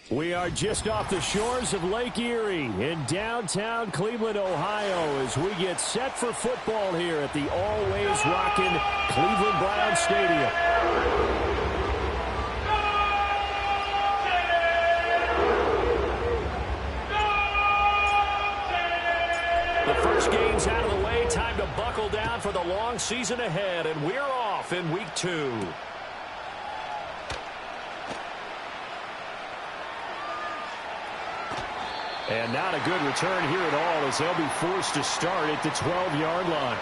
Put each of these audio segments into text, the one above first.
We are just off the shores of Lake Erie in downtown Cleveland, Ohio, as we get set for football here at the always rockin' Cleveland Browns Stadium. The first game's out of the way. Time to buckle down for the long season ahead, and we're off in week 2. And not a good return here at all, as they'll be forced to start at the 12-yard line.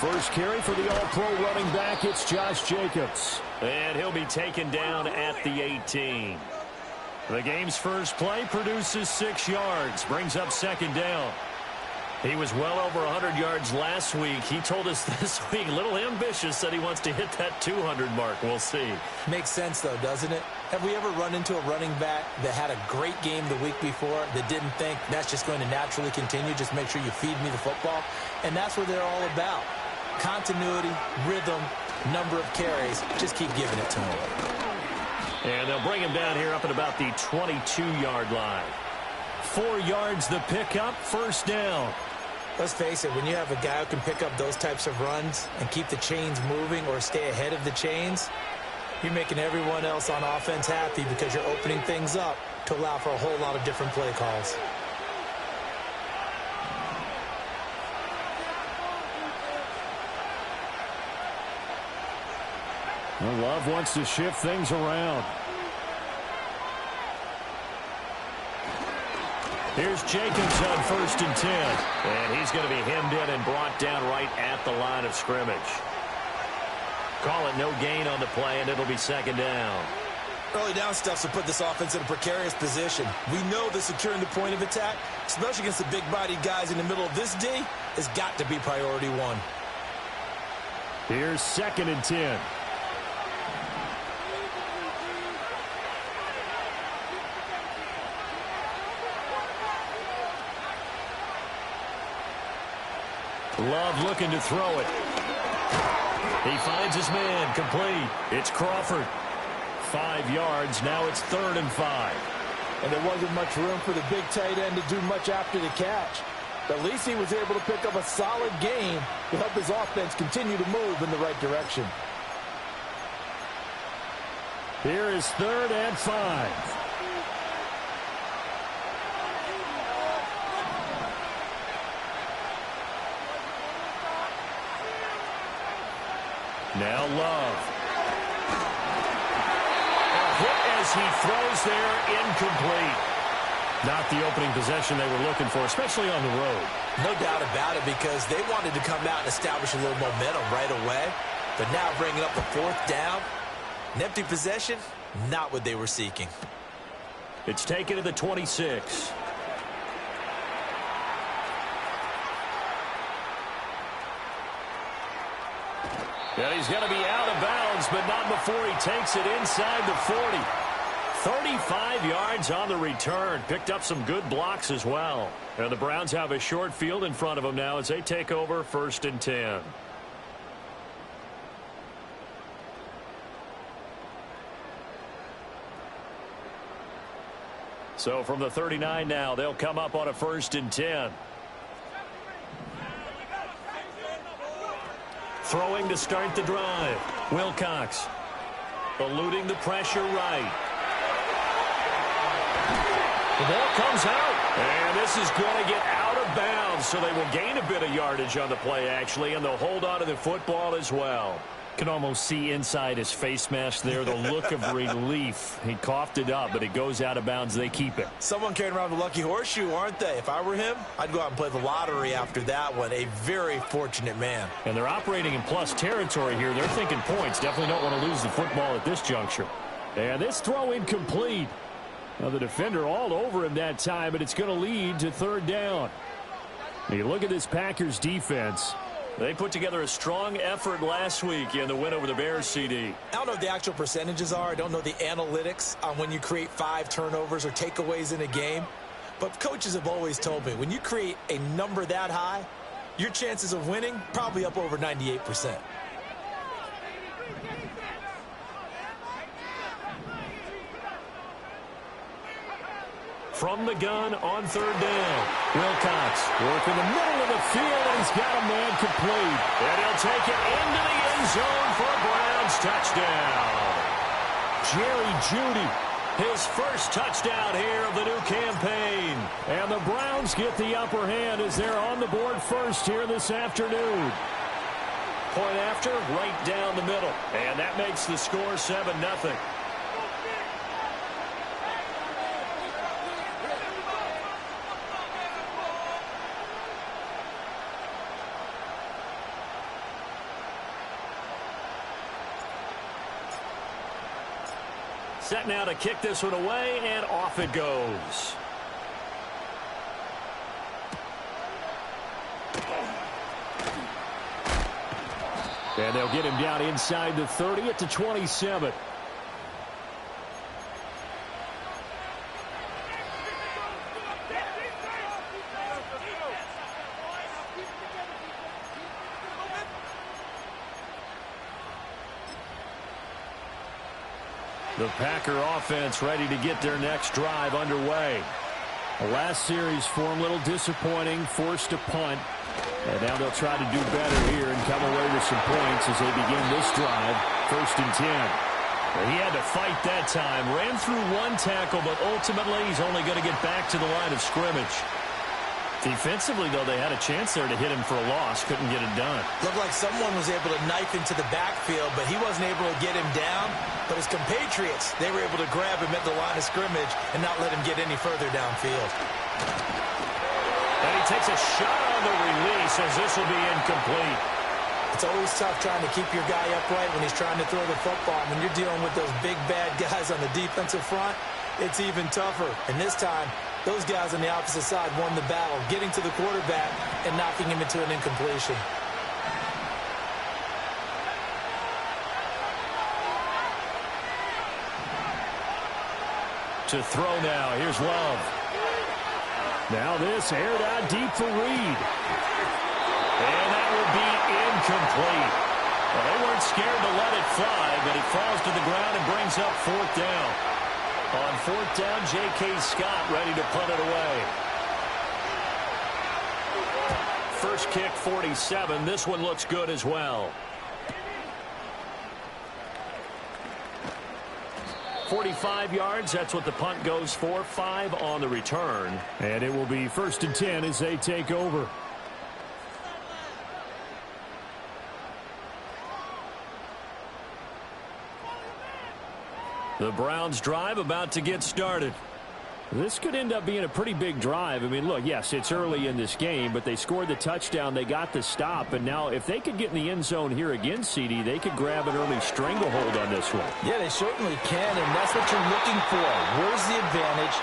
First carry for the All-Pro running back, it's Josh Jacobs. And he'll be taken down at the 18. The game's first play produces 6 yards, brings up second down. He was well over 100 yards last week. He told us this week, a little ambitious, that he wants to hit that 200 mark. We'll see. Makes sense, though, doesn't it? Have we ever run into a running back that had a great game the week before that didn't think that's just going to naturally continue? Just make sure you feed me the football. And that's what they're all about. Continuity, rhythm, number of carries. Just keep giving it to him. And they'll bring him down here up at about the 22-yard line. 4 yards the pickup, first down. Let's face it, when you have a guy who can pick up those types of runs and keep the chains moving or stay ahead of the chains, you're making everyone else on offense happy because you're opening things up to allow for a whole lot of different play calls. Well, Love wants to shift things around. Here's Jacobs on 1st and 10. And he's going to be hemmed in and brought down right at the line of scrimmage. Call it no gain on the play, and it'll be second down. Early down stuff to put this offense in a precarious position. We know that securing the point of attack, especially against the big-bodied guys in the middle of this D, has got to be priority 1. Here's 2nd and 10. Love looking to throw it. He finds his man, complete. It's Crawford. 5 yards, now it's 3rd and 5. And there wasn't much room for the big tight end to do much after the catch. But at least he was able to pick up a solid gain to help his offense continue to move in the right direction. Here is 3rd and 5. Now Love. A hit as he throws there, incomplete. Not the opening possession they were looking for, especially on the road. No doubt about it, because they wanted to come out and establish a little momentum right away. But now bringing up the 4th down, an empty possession, not what they were seeking. It's taken to the 26. And he's going to be out of bounds, but not before he takes it inside the 40. 35 yards on the return. Picked up some good blocks as well. And the Browns have a short field in front of them now as they take over 1st and 10. So from the 39 now, they'll come up on a 1st and 10. Throwing to start the drive. Wilcox eluding the pressure right. The ball comes out. And this is going to get out of bounds, so they will gain a bit of yardage on the play, actually, and they'll hold on to the football as well. Can almost see inside his face mask there the look of relief. He coughed it up, but it goes out of bounds. They keep it. Someone carrying around the lucky horseshoe, aren't they? If I were him, I'd go out and play the lottery after that one. A very fortunate man. And they're operating in plus territory here. They're thinking points. Definitely don't want to lose the football at this juncture. And this throw incomplete. Now the defender all over him that time, but it's going to lead to third down. You look at this Packers defense. They put together a strong effort last week in the win over the Bears, CD. I don't know what the actual percentages are. I don't know the analytics on when you create 5 turnovers or takeaways in a game. But coaches have always told me, when you create a number that high, your chances of winning probably up over 98%. From the gun on third down. Wilcox working the middle of the field, and he's got a man complete. And he'll take it into the end zone for a Browns touchdown. Jerry Jeudy, his first touchdown here of the new campaign. And the Browns get the upper hand as they're on the board first here this afternoon. Point after, right down the middle. And that makes the score 7-0. Set now to kick this one away, and off it goes. And they'll get him down inside the 30 at the 27. The Packer offense ready to get their next drive underway. The last series for them a little disappointing, forced a punt. And now they'll try to do better here and come away with some points as they begin this drive. 1st and 10. He had to fight that time. Ran through one tackle, but ultimately he's only going to get back to the line of scrimmage. Defensively, though, they had a chance there to hit him for a loss. Couldn't get it done. Looked like someone was able to knife into the backfield, but he wasn't able to get him down. But his compatriots, they were able to grab him at the line of scrimmage and not let him get any further downfield. And he takes a shot on the release as this will be incomplete. It's always tough trying to keep your guy upright when he's trying to throw the football. When you're dealing with those big, bad guys on the defensive front, it's even tougher. And this time, those guys on the opposite side won the battle, getting to the quarterback and knocking him into an incompletion. To throw now. Here's Love. Now this aired out deep for Reed. And that would be incomplete. Well, they weren't scared to let it fly, but it falls to the ground and brings up 4th down. On 4th down, J.K. Scott ready to punt it away. First kick, 47. This one looks good as well. 45 yards, that's what the punt goes for. 5 on the return. And it will be 1st and 10 as they take over. The Browns drive about to get started. This could end up being a pretty big drive. I mean, look, yes, it's early in this game, but they scored the touchdown. They got the stop. And now if they could get in the end zone here again, CD, they could grab an early stranglehold on this one. Yeah, they certainly can, and that's what you're looking for. Where's the advantage?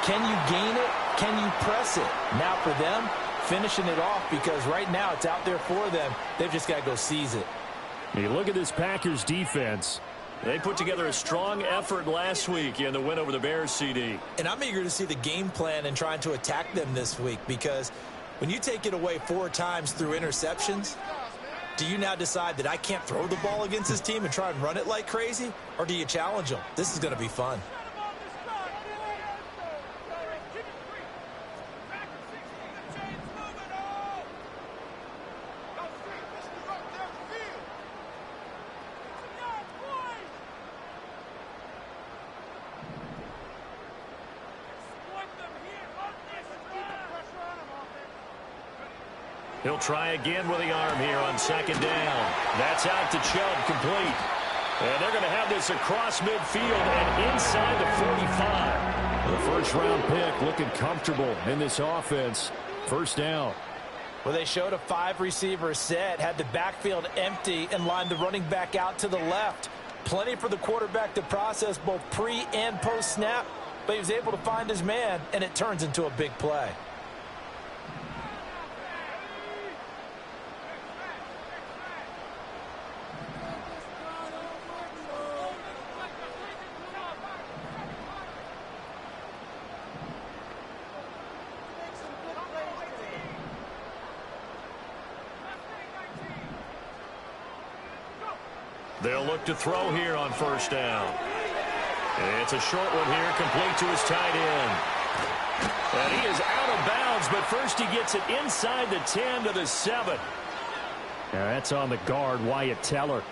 Can you gain it? Can you press it? Now for them, finishing it off, because right now it's out there for them. They've just got to go seize it. You look at this Packers defense. They put together a strong effort last week in the win over the Bears, CD. And I'm eager to see the game plan and trying to attack them this week, because when you take it away 4 times through interceptions, do you now decide that I can't throw the ball against this team and try and run it like crazy? Or do you challenge them? This is going to be fun. He'll try again with the arm here on second down. That's out to Chubb, complete. And they're going to have this across midfield and inside the 45. The first-round pick looking comfortable in this offense. First down. Well, they showed a 5-receiver set, had the backfield empty, and lined the running back out to the left. Plenty for the quarterback to process both pre- and post-snap, but he was able to find his man, and it turns into a big play. They'll look to throw here on first down. It's a short one here, complete to his tight end. And he is out of bounds, but first he gets it inside the 10 to the 7. Yeah, that's on the guard, Wyatt Teller.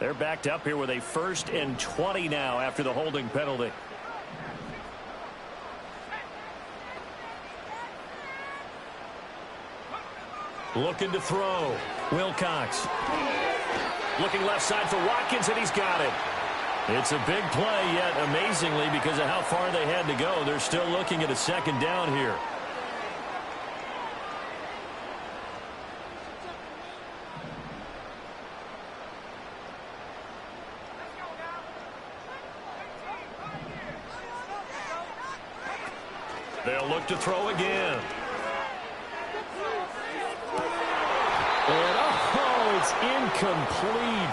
They're backed up here with a 1st and 20 now after the holding penalty. Looking to throw. Wilcox. Looking left side for Watkins, and he's got it. It's a big play, yet amazingly, because of how far they had to go, they're still looking at a second down here. They'll look to throw again. And it's incomplete.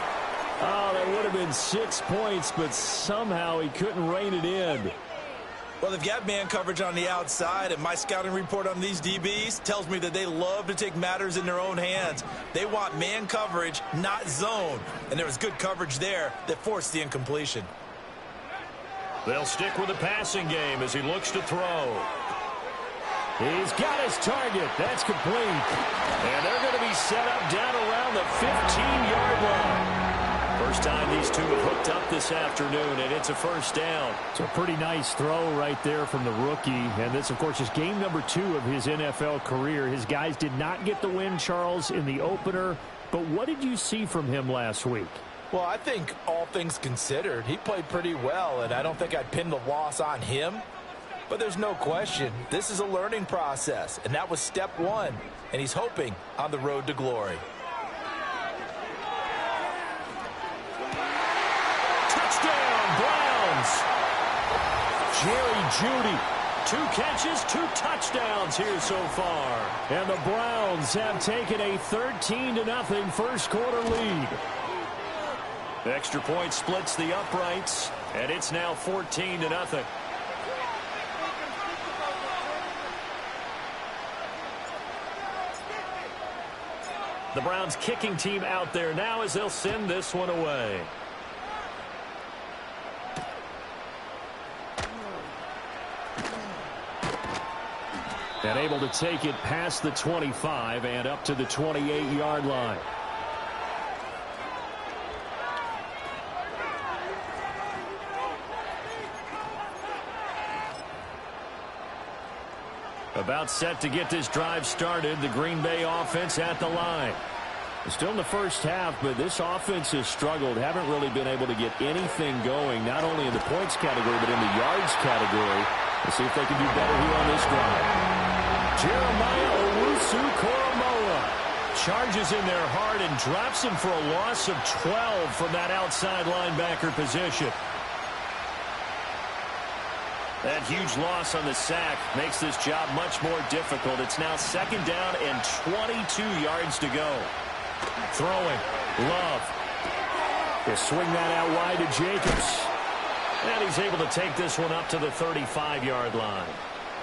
Oh, that would have been 6 points, but somehow he couldn't rein it in. Well, they've got man coverage on the outside, and my scouting report on these DBs tells me that they love to take matters in their own hands. They want man coverage, not zone. And there was good coverage there that forced the incompletion. They'll stick with the passing game as he looks to throw. He's got his target. That's complete. And they're going to be set up down around the 15-yard line. First time these two have hooked up this afternoon, and it's a first down. It's a pretty nice throw right there from the rookie. And this, of course, is game number 2 of his NFL career. His guys did not get the win, Charles, in the opener. But what did you see from him last week? Well, I think all things considered, he played pretty well, and I don't think I'd pin the loss on him. But there's no question, this is a learning process, and that was step 1, and he's hoping on the road to glory. Touchdown, Browns! Jerry Jeudy. 2 catches, 2 touchdowns here so far. And the Browns have taken a 13-0 first quarter lead. The extra point splits the uprights, and it's now 14-0. The Browns kicking team out there now as they'll send this one away. And able to take it past the 25 and up to the 28-yard line. About set to get this drive started. The Green Bay offense at the line. Still in the first half, but this offense has struggled. Haven't really been able to get anything going, not only in the points category, but in the yards category. Let's see if they can do better here on this drive. Jeremiah Owusu-Koramoah charges in there hard and drops him for a loss of 12 from that outside linebacker position. That huge loss on the sack makes this job much more difficult. It's now second down and 22 yards to go. Throwing. Love. They swing that out wide to Jacobs. And he's able to take this one up to the 35-yard line.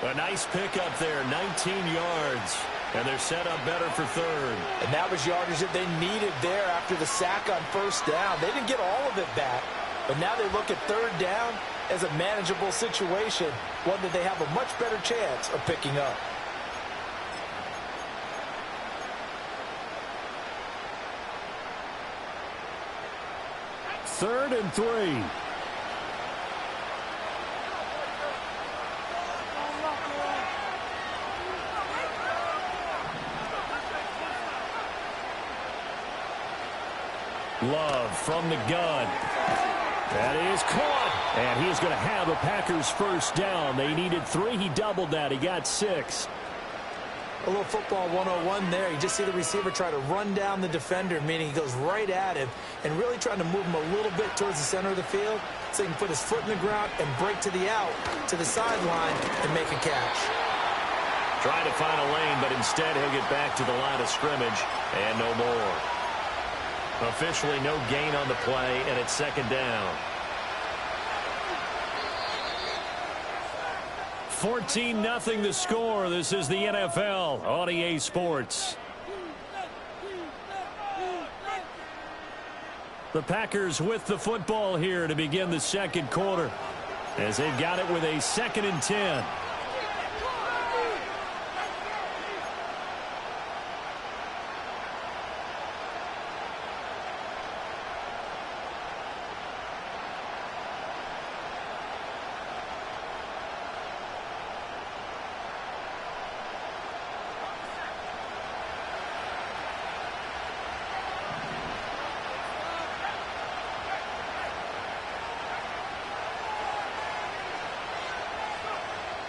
A nice pickup there, 19 yards. And they're set up better for third. And that was yardage that they needed there after the sack on first down. They didn't get all of it back, but now they look at third down as a manageable situation, one that they have a much better chance of picking up. 3rd and 3. Love from the gun. That is caught. And he is going to have a Packers first down. They needed 3. He doubled that. He got 6. A little football 101 there. You just see the receiver try to run down the defender, meaning he goes right at him and really trying to move him a little bit towards the center of the field so he can put his foot in the ground and break to the out, to the sideline, and make a catch. Trying to find a lane, but instead he'll get back to the line of scrimmage and no more. Officially no gain on the play, and it's 2nd down. 14-0 the score. This is the NFL on EA Sports. The Packers with the football here to begin the 2nd quarter, as they've got it with a 2nd and 10.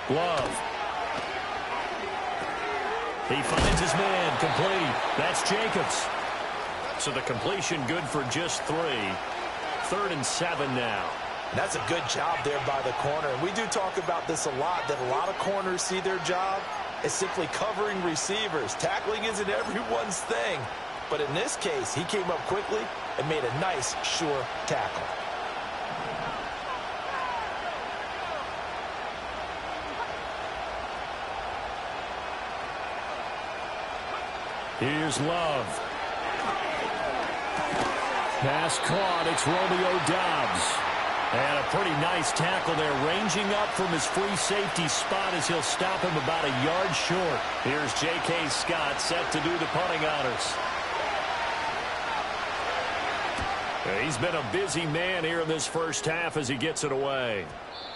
Love. He finds his man, complete. That's Jacobs. So the completion good for just 3. 3rd and 7 now. That's a good job there by the corner. And we do talk about this a lot, that a lot of corners see their job as simply covering receivers. Tackling isn't everyone's thing. But in this case, he came up quickly and made a nice, sure tackle. Here's Love. Pass caught. It's Romeo Doubs. And a pretty nice tackle there, ranging up from his free safety spot as he'll stop him about a yard short. Here's J.K. Scott set to do the punting honors. He's been a busy man here in this first half as he gets it away.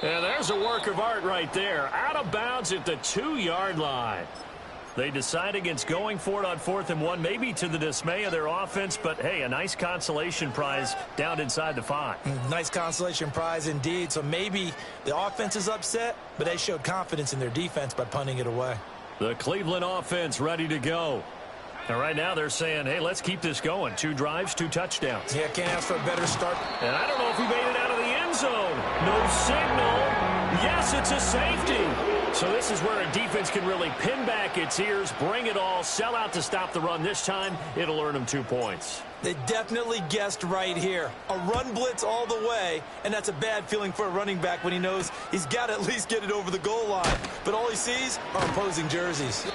And there's a work of art right there. Out of bounds at the 2-yard line. They decide against going for it on 4th and 1, maybe to the dismay of their offense, but hey, a nice consolation prize down inside the 5. Nice consolation prize indeed. So maybe the offense is upset, but they showed confidence in their defense by punting it away. The Cleveland offense ready to go. And right now they're saying, hey, let's keep this going. 2 drives, 2 touchdowns. Yeah, can't ask for a better start. And I don't know if he made it out of the end zone. No signal. Yes, it's a safety. So this is where a defense can really pin back its ears, bring it all, sell out to stop the run. This time, it'll earn them 2 points. They definitely guessed right here. A run blitz all the way, and that's a bad feeling for a running back when he knows he's got to at least get it over the goal line. But all he sees are opposing jerseys.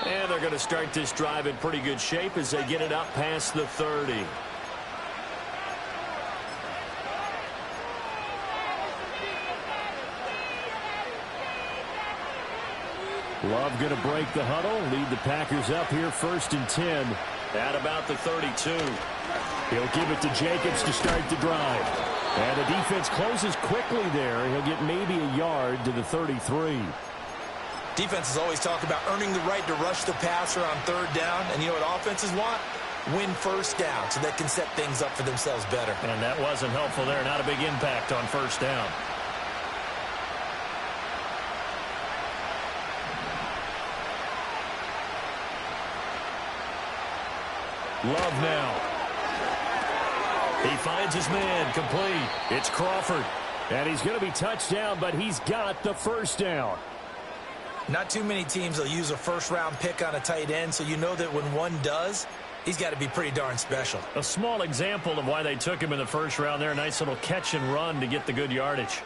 And they're going to start this drive in pretty good shape as they get it up past the 30. Love going to break the huddle, lead the Packers up here 1st and 10. At about the 32. He'll give it to Jacobs to start the drive. And the defense closes quickly there. He'll get maybe a yard to the 33. Defenses always talk about earning the right to rush the passer on 3rd down. And you know what offenses want? Win 1st down so they can set things up for themselves better. And that wasn't helpful there. Not a big impact on 1st down. Love now. He finds his man, complete. It's Crawford. And he's going to be touched down, but he's got the 1st down. Not too many teams will use a 1st-round pick on a tight end, so you know that when one does, he's got to be pretty darn special. A small example of why they took him in the 1st round there. Nice little catch and run to get the good yardage.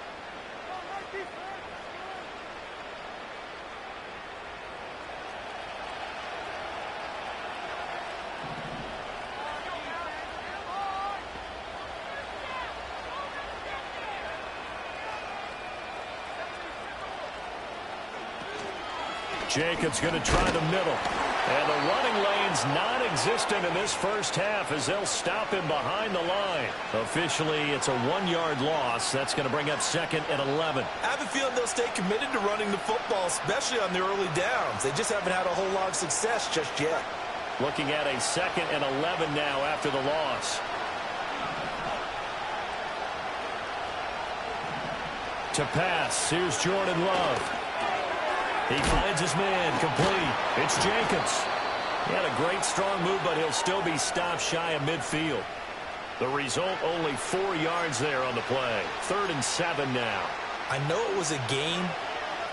Jacobs going to try the middle. And the running lane's non-existent in this first half as they'll stop him behind the line. Officially, it's a 1-yard loss. That's going to bring up 2nd and 11. I have a feeling they'll stay committed to running the football, especially on the early downs. They just haven't had a whole lot of success just yet. Looking at a 2nd and 11 now after the loss. To pass, here's Jordan Love. He finds his man, complete. It's Jacobs. He had a great strong move, but he'll still be stopped shy of midfield. The result, only 4 yards there on the play. 3rd and 7 now. I know it was a game,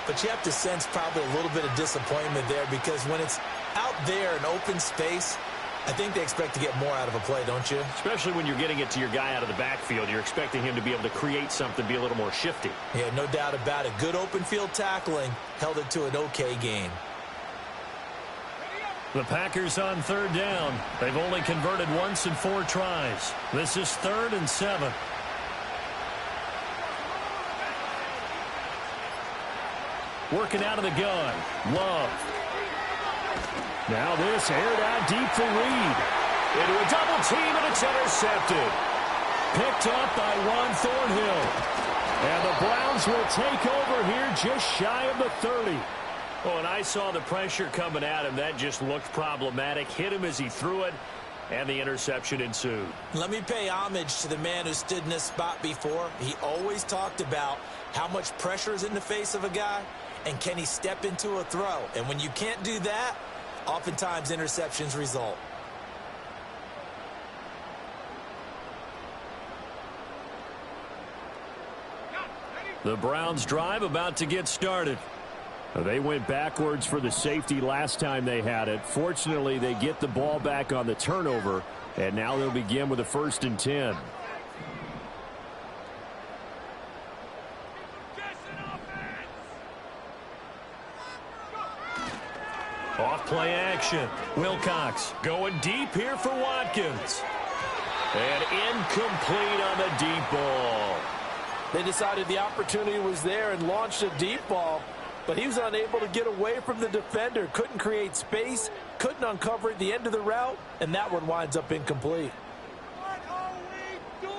but you have to sense probably a little bit of disappointment there because when it's out there in open space, I think they expect to get more out of a play, don't you? Especially when you're getting it to your guy out of the backfield. You're expecting him to be able to create something, be a little more shifty. Yeah, no doubt about it. Good open field tackling held it to an okay game. The Packers on 3rd down. They've only converted once in 4 tries. This is 3rd and 7. Working out of the gun. Love. Now this aired out deep for Reed. Into a double team, and it's intercepted. Picked up by Juan Thornhill. And the Browns will take over here just shy of the 30. Oh, and I saw the pressure coming at him. That just looked problematic. Hit him as he threw it, and the interception ensued. Let me pay homage to the man who stood in this spot before. He always talked about how much pressure is in the face of a guy, and can he step into a throw. And when you can't do that, oftentimes interceptions result. The Browns drive about to get started. They went backwards for the safety last time they had it. Fortunately, they get the ball back on the turnover, and now they'll begin with a 1st and 10. Off play action. Wilcox going deep here for Watkins. And incomplete on the deep ball. They decided the opportunity was there and launched a deep ball, but he was unable to get away from the defender. Couldn't create space, couldn't uncover at the end of the route, and that one winds up incomplete. What are we doing?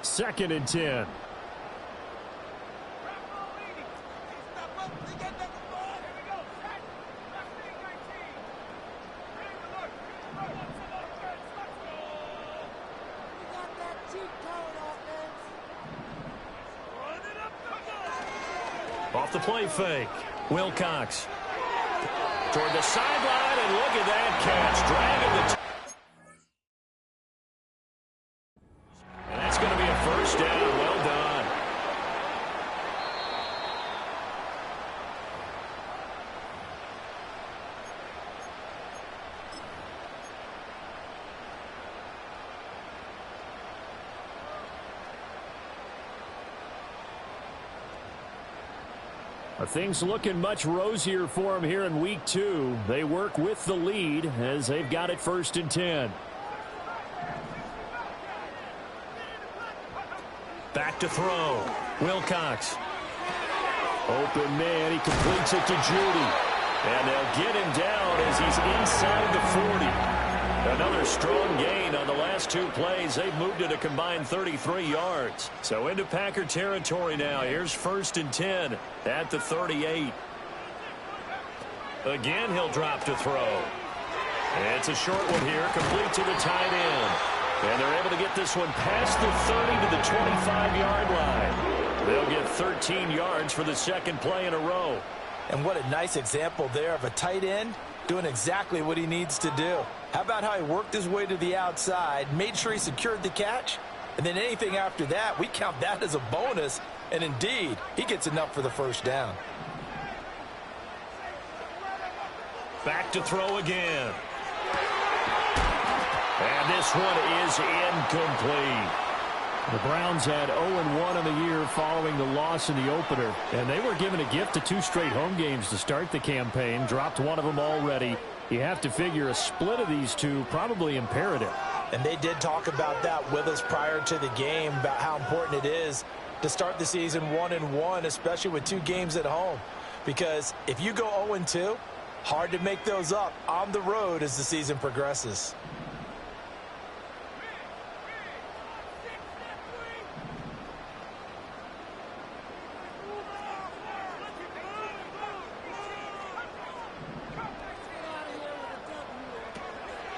2nd and 10. Off the play fake. Wilcox. Toward the sideline, and look at that catch. Dragging the and that's going to be a 1st down. Well done. Things looking much rosier for them here in week 2. They work with the lead as they've got it 1st and 10. Back to throw. Wilcox. Open man. He completes it to Judy. And they'll get him down as he's inside the 40. Another strong gain on the last 2 plays. They've moved it a combined 33 yards. So into Packer territory now. Here's 1st and 10 at the 38. Again, he'll drop to throw. It's a short one here, complete to the tight end. And they're able to get this one past the 30 to the 25-yard line. They'll get 13 yards for the 2nd play in a row. And what a nice example there of a tight end doing exactly what he needs to do. How about how he worked his way to the outside, made sure he secured the catch, and then anything after that, we count that as a bonus, and indeed, he gets enough for the 1st down. Back to throw again. And this one is incomplete. The Browns had 0-1 in the year following the loss in the opener, and they were given a gift of 2 straight home games to start the campaign. Dropped one of them already. You have to figure a split of these 2 probably imperative. And they did talk about that with us prior to the game, about how important it is to start the season 1-1, especially with 2 games at home. Because if you go 0-2, hard to make those up on the road as the season progresses.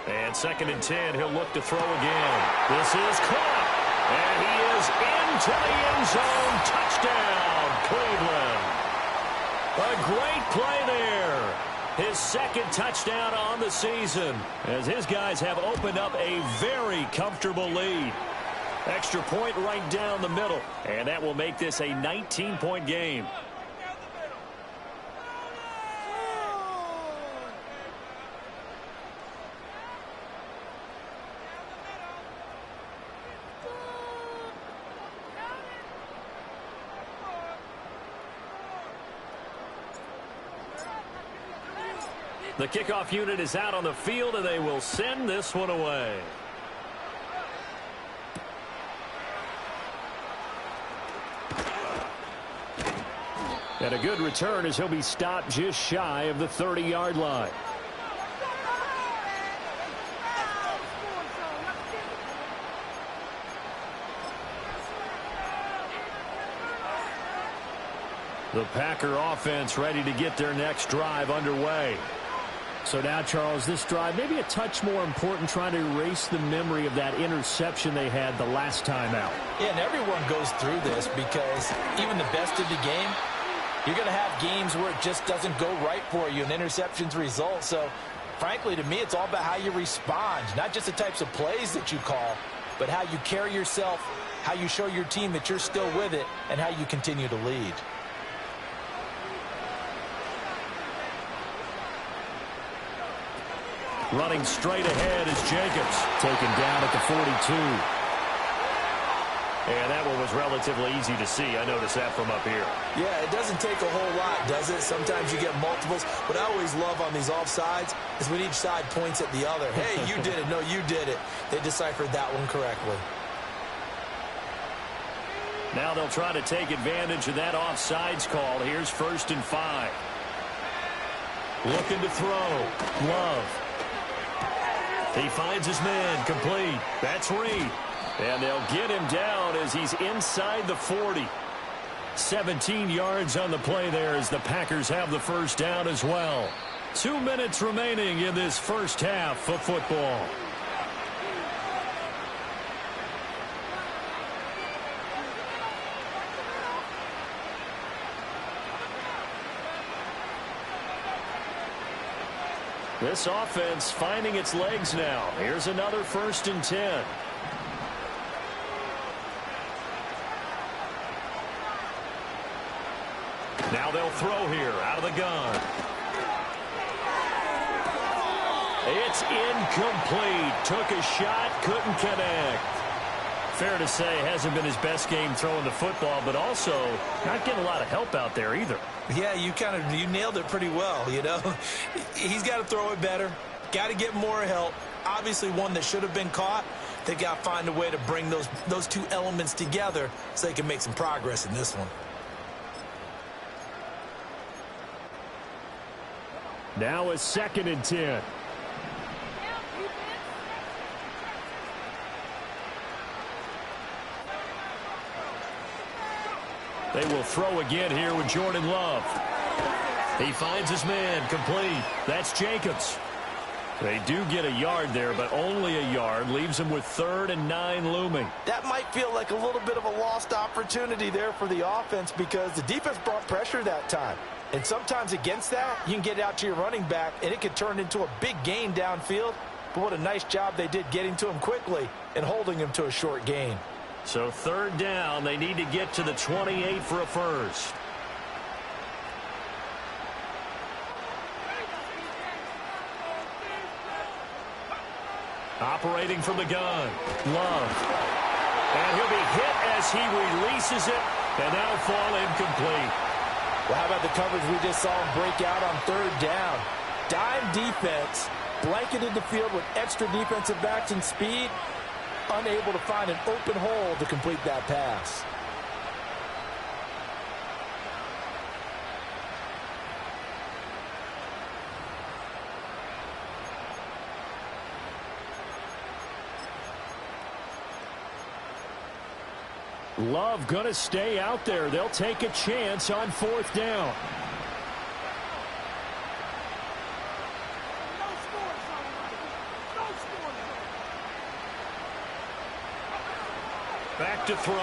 And 2nd and 10, he'll look to throw again. This is caught. And he is into the end zone. Touchdown, Cleveland. A great play there. His 2nd touchdown on the season, as his guys have opened up a very comfortable lead. Extra point right down the middle. And that will make this a 19-point game. The kickoff unit is out on the field, and they will send this one away. And a good return as he'll be stopped just shy of the 30-yard line. The Packer offense ready to get their next drive underway. So now, Charles, this drive maybe a touch more important, trying to erase the memory of that interception they had the last time out. Yeah, and everyone goes through this because even the best of the game, you're going to have games where it just doesn't go right for you and interceptions result. So, frankly, to me, it's all about how you respond, not just the types of plays that you call, but how you carry yourself, how you show your team that you're still with it, and how you continue to lead. Running straight ahead is Jacobs. Taken down at the 42. And that one was relatively easy to see. I noticed that from up here. Yeah, it doesn't take a whole lot, does it? Sometimes you get multiples. What I always love on these offsides is when each side points at the other. Hey, you did it. No, you did it. They deciphered that one correctly. Now they'll try to take advantage of that offsides call. Here's 1st and 5. Looking to throw. Love. He finds his man, complete. That's Reed. And they'll get him down as he's inside the 40. 17 yards on the play there as the Packers have the first down as well. 2 minutes remaining in this first half of football. This offense finding its legs now. Here's another 1st and 10. Now they'll throw here out of the gun. It's incomplete. Took a shot, couldn't connect. Fair to say, hasn't been his best game throwing the football, but also not getting a lot of help out there either. Yeah, you nailed it pretty well, you know. He's got to throw it better. Got to get more help. Obviously one that should have been caught. They got to find a way to bring those two elements together so they can make some progress in this one. Now a 2nd and 10. They will throw again here with Jordan Love. He finds his man, complete. That's Jacobs. They do get a yard there, but only a yard. Leaves them with 3rd and 9 looming. That might feel like a little bit of a lost opportunity there for the offense because the defense brought pressure that time. And sometimes against that, you can get out to your running back, and it could turn into a big gain downfield. But what a nice job they did getting to him quickly and holding him to a short gain. So 3rd down, they need to get to the 28 for a first. Operating from the gun, Love. And he'll be hit as he releases it, and that'll fall incomplete. Well, how about the coverage we just saw him break out on 3rd down? Dime defense, blanketed the field with extra defensive backs and speed, unable to find an open hole to complete that pass. Love going to stay out there. They'll take a chance on 4th down. Back to throw.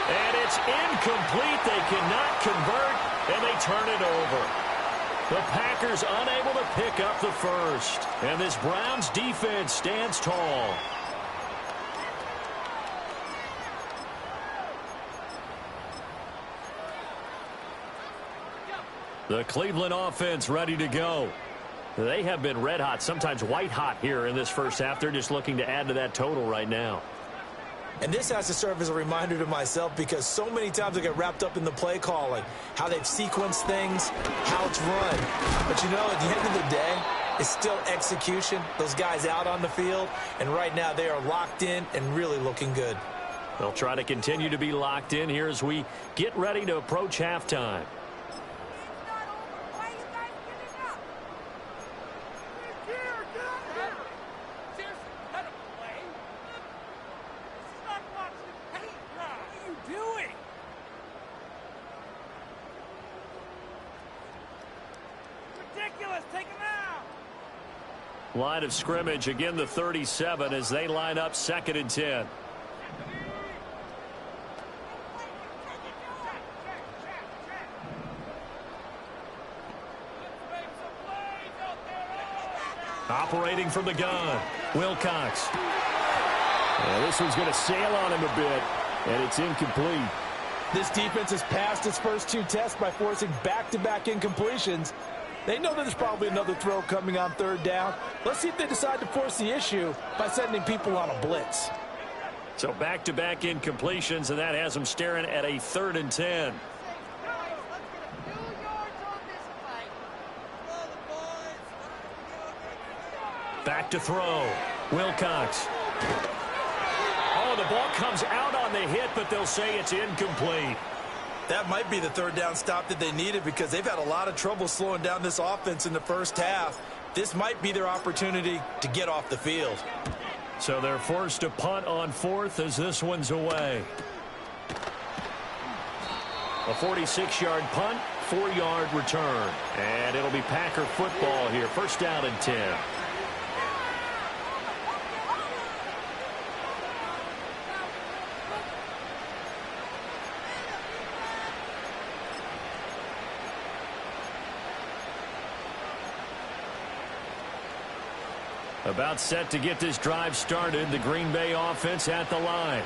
And it's incomplete. They cannot convert, and they turn it over. The Packers unable to pick up the first. And this Browns defense stands tall. The Cleveland offense ready to go. They have been red hot, sometimes white hot here in this first half. They're just looking to add to that total right now. And this has to serve as a reminder to myself because so many times I get wrapped up in the play calling, how they've sequenced things, how it's run. But, you know, at the end of the day, it's still execution. Those guys out on the field, and right now they are locked in and really looking good. They'll try to continue to be locked in here as we get ready to approach halftime. Line of scrimmage, again the 37 as they line up 2nd and 10. Operating from the gun, Wilcox. This one's going to sail on him a bit, and it's incomplete. This defense has passed its first 2 tests by forcing back-to-back incompletions. They know that there's probably another throw coming on 3rd down. Let's see if they decide to force the issue by sending people on a blitz. So back-to-back incompletions, and that has them staring at a 3rd and 10. Back to throw. Wilcox. Oh, the ball comes out on the hit, but they'll say it's incomplete. That might be the 3rd down stop that they needed because they've had a lot of trouble slowing down this offense in the first half. This might be their opportunity to get off the field. So they're forced to punt on 4th as this one's away. A 46-yard punt, 4-yard return. And it'll be Packer football here. 1st down and 10. About set to get this drive started. The Green Bay offense at the line.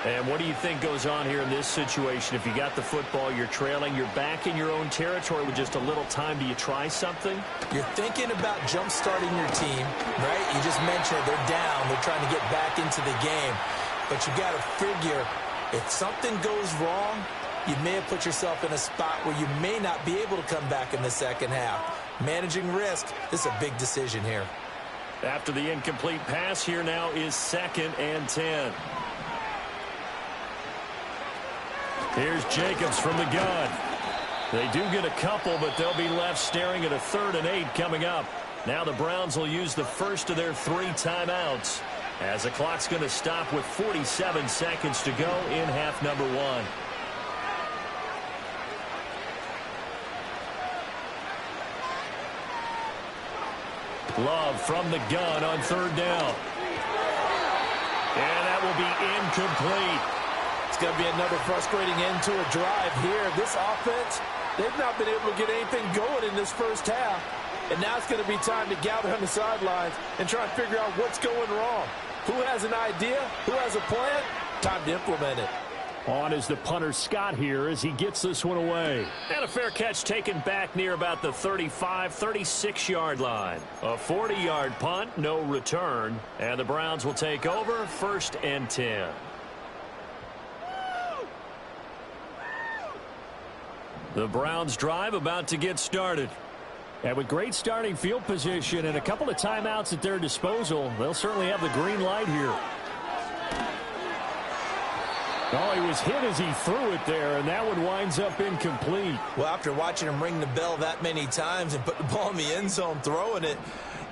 And what do you think goes on here in this situation? If you got the football, you're trailing, you're back in your own territory with just a little time. Do you try something? You're thinking about jump-starting your team, right? You just mentioned they're down. They're trying to get back into the game. But you got to figure if something goes wrong, you may have put yourself in a spot where you may not be able to come back in the second half. Managing risk, this is a big decision here. After the incomplete pass, here now is 2nd and 10. Here's Jacobs from the gun. They do get a couple, but they'll be left staring at a 3rd and 8 coming up. Now the Browns will use the first of their 3 timeouts as the clock's going to stop with 47 seconds to go in half number 1. Love from the gun on 3rd down. And that will be incomplete. It's going to be another frustrating end to a drive here. This offense, they've not been able to get anything going in this first half. And now it's going to be time to gather on the sidelines and try and figure out what's going wrong. Who has an idea? Who has a plan? Time to implement it. On is the punter Scott here as he gets this one away. And a fair catch taken back near about the 35, 36-yard line. A 40-yard punt, no return. And the Browns will take over 1st and 10. The Browns drive about to get started. And with great starting field position and a couple of timeouts at their disposal, they'll certainly have the green light here. Oh, he was hit as he threw it there, and that one winds up incomplete. Well, after watching him ring the bell that many times and put the ball in the end zone throwing it,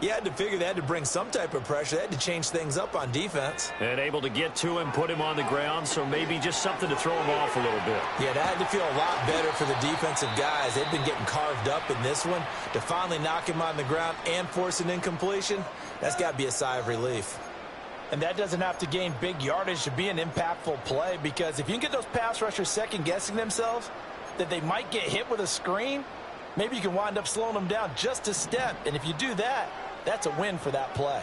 You had to figure they had to bring some type of pressure. They had to change things up on defense. And able to get to him, put him on the ground, so maybe just something to throw him off a little bit. Yeah, that had to feel a lot better for the defensive guys. They've been getting carved up in this one. To finally knock him on the ground and force an incompletion, that's got to be a sigh of relief. And that doesn't have to gain big yardage to be an impactful play, because if you can get those pass rushers second-guessing themselves that they might get hit with a screen, maybe you can wind up slowing them down just a step. And if you do that, that's a win for that play.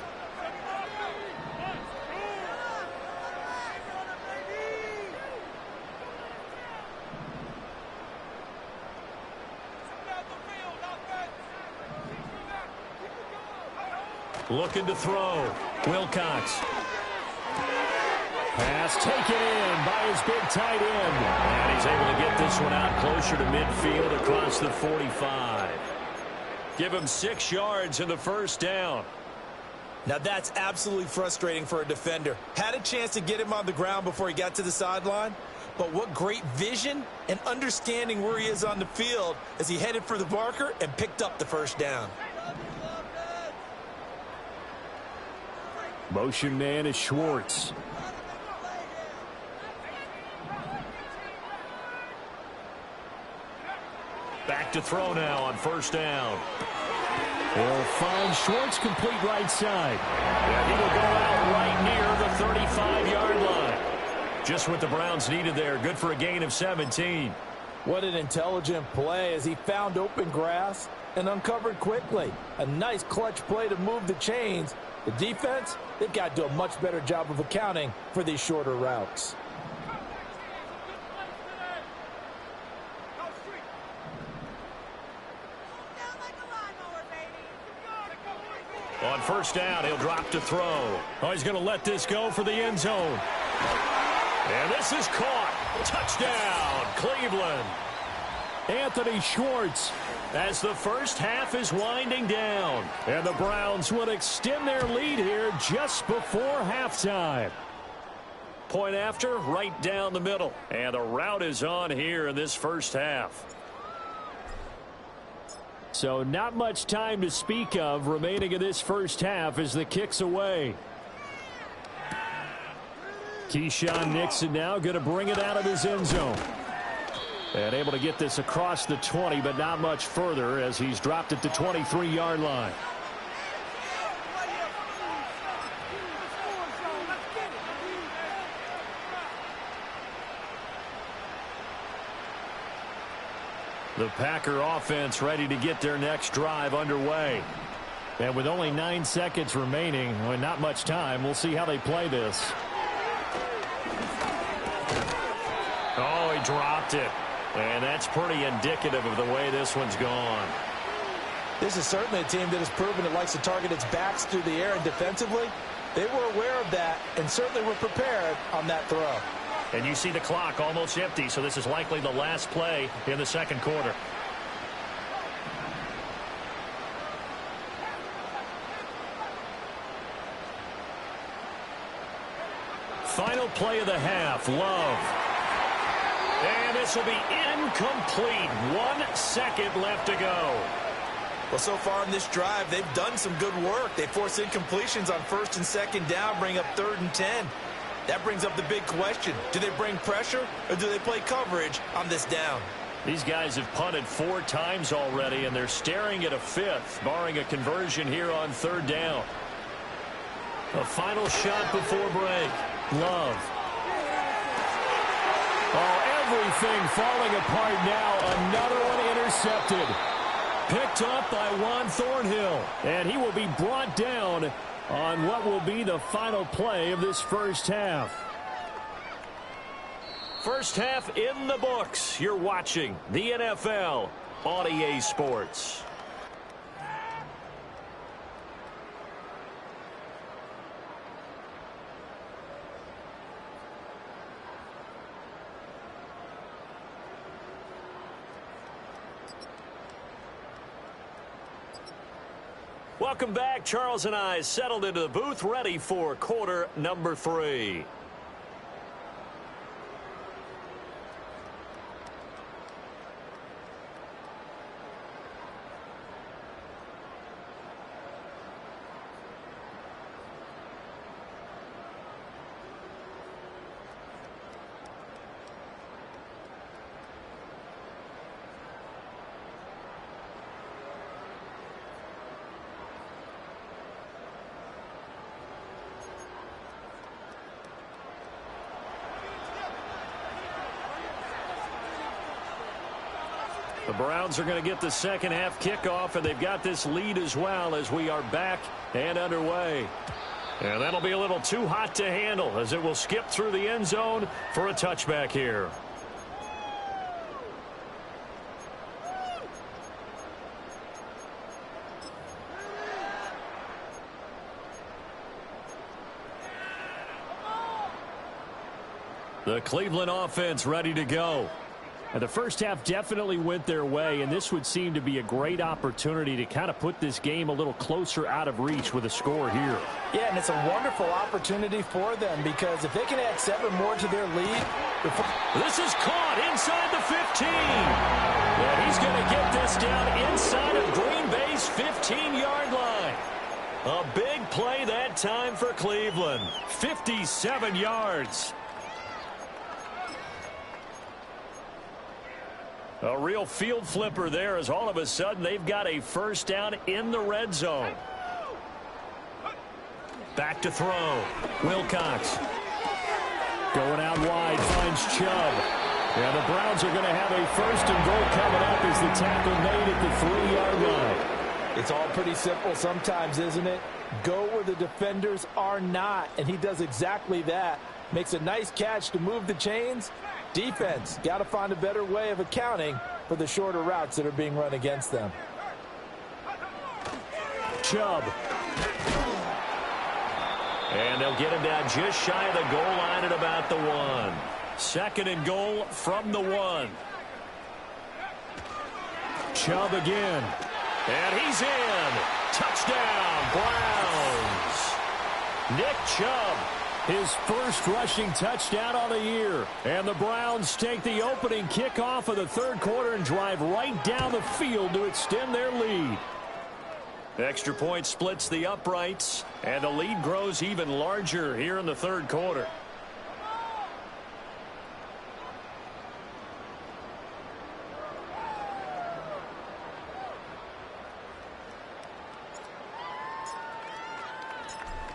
Looking to throw. Wilcox. Pass taken in by his big tight end. And he's able to get this one out closer to midfield across the 45. Give him 6 yards in the first down. Now that's absolutely frustrating for a defender. Had a chance to get him on the ground before he got to the sideline, but what great vision and understanding where he is on the field as he headed for the marker and picked up the first down. Motion man is Schwartz. Back to throw now on first down. They'll find Schwartz complete right side. And he will go out right near the 35-yard line. Just what the Browns needed there. Good for a gain of 17. What an intelligent play as he found open grass and uncovered quickly. A nice clutch play to move the chains. The defense, they've got to do a much better job of accounting for these shorter routes. On first down, he'll drop to throw. Oh, he's going to let this go for the end zone. And this is caught. Touchdown, Cleveland. Anthony Schwartz. As the first half is winding down. And the Browns will extend their lead here just before halftime. Point after, right down the middle. And the route is on here in this first half. So not much time to speak of remaining in this first half as the kick's away. Keyshawn Nixon now going to bring it out of his end zone. And able to get this across the 20, but not much further as he's dropped at the 23-yard line. The Packer offense ready to get their next drive underway. And with only 9 seconds remaining, well, not much time, we'll see how they play this. Oh, he dropped it. And that's pretty indicative of the way this one's gone. This is certainly a team that has proven it likes to target its backs through the air, and defensively, they were aware of that and certainly were prepared on that throw. And you see the clock almost empty, so this is likely the last play in the second quarter. Final play of the half, Love. And this will be incomplete. 1 second left to go. Well, so far in this drive, they've done some good work. They force incompletions on first and second down, bring up 3rd and 10. That brings up the big question. Do they bring pressure or do they play coverage on this down? These guys have punted 4 times already, and they're staring at a 5th, barring a conversion here on 3rd down. A final shot before break. Love. Oh, everything falling apart now. Another one intercepted. Picked up by Juan Thornhill. And he will be brought down on what will be the final play of this first half. First half in the books. You're watching the NFL on EA Sports. Welcome back. Charles and I settled into the booth, ready for quarter number 3. The Browns are going to get the second half kickoff, and they've got this lead as well as we are back and underway. And that'll be a little too hot to handle as it will skip through the end zone for a touchback here. The Cleveland offense ready to go. And the first half definitely went their way, and this would seem to be a great opportunity to kind of put this game a little closer out of reach with a score here. Yeah, and it's a wonderful opportunity for them because if they can add 7 more to their lead. This is caught inside the 15. And he's going to get this down inside of Green Bay's 15-yard line. A big play that time for Cleveland. 57 yards. A real field flipper there as all of a sudden they've got a first down in the red zone. Back to throw. Wilcox. Going out wide, finds Chubb. And the Browns are going to have a first and goal coming up as the tackle made at the 3-yard line. It's all pretty simple sometimes, isn't it? Go where the defenders are not, and he does exactly that. Makes a nice catch to move the chains. Defense, got to find a better way of accounting for the shorter routes that are being run against them. Chubb. And they'll get him down just shy of the goal line at about the 1. Second and goal from the 1. Chubb again. And he's in. Touchdown, Browns. Nick Chubb. His first rushing touchdown on the year. And the Browns take the opening kickoff of the third quarter and drive right down the field to extend their lead. Extra point splits the uprights, and the lead grows even larger here in the third quarter.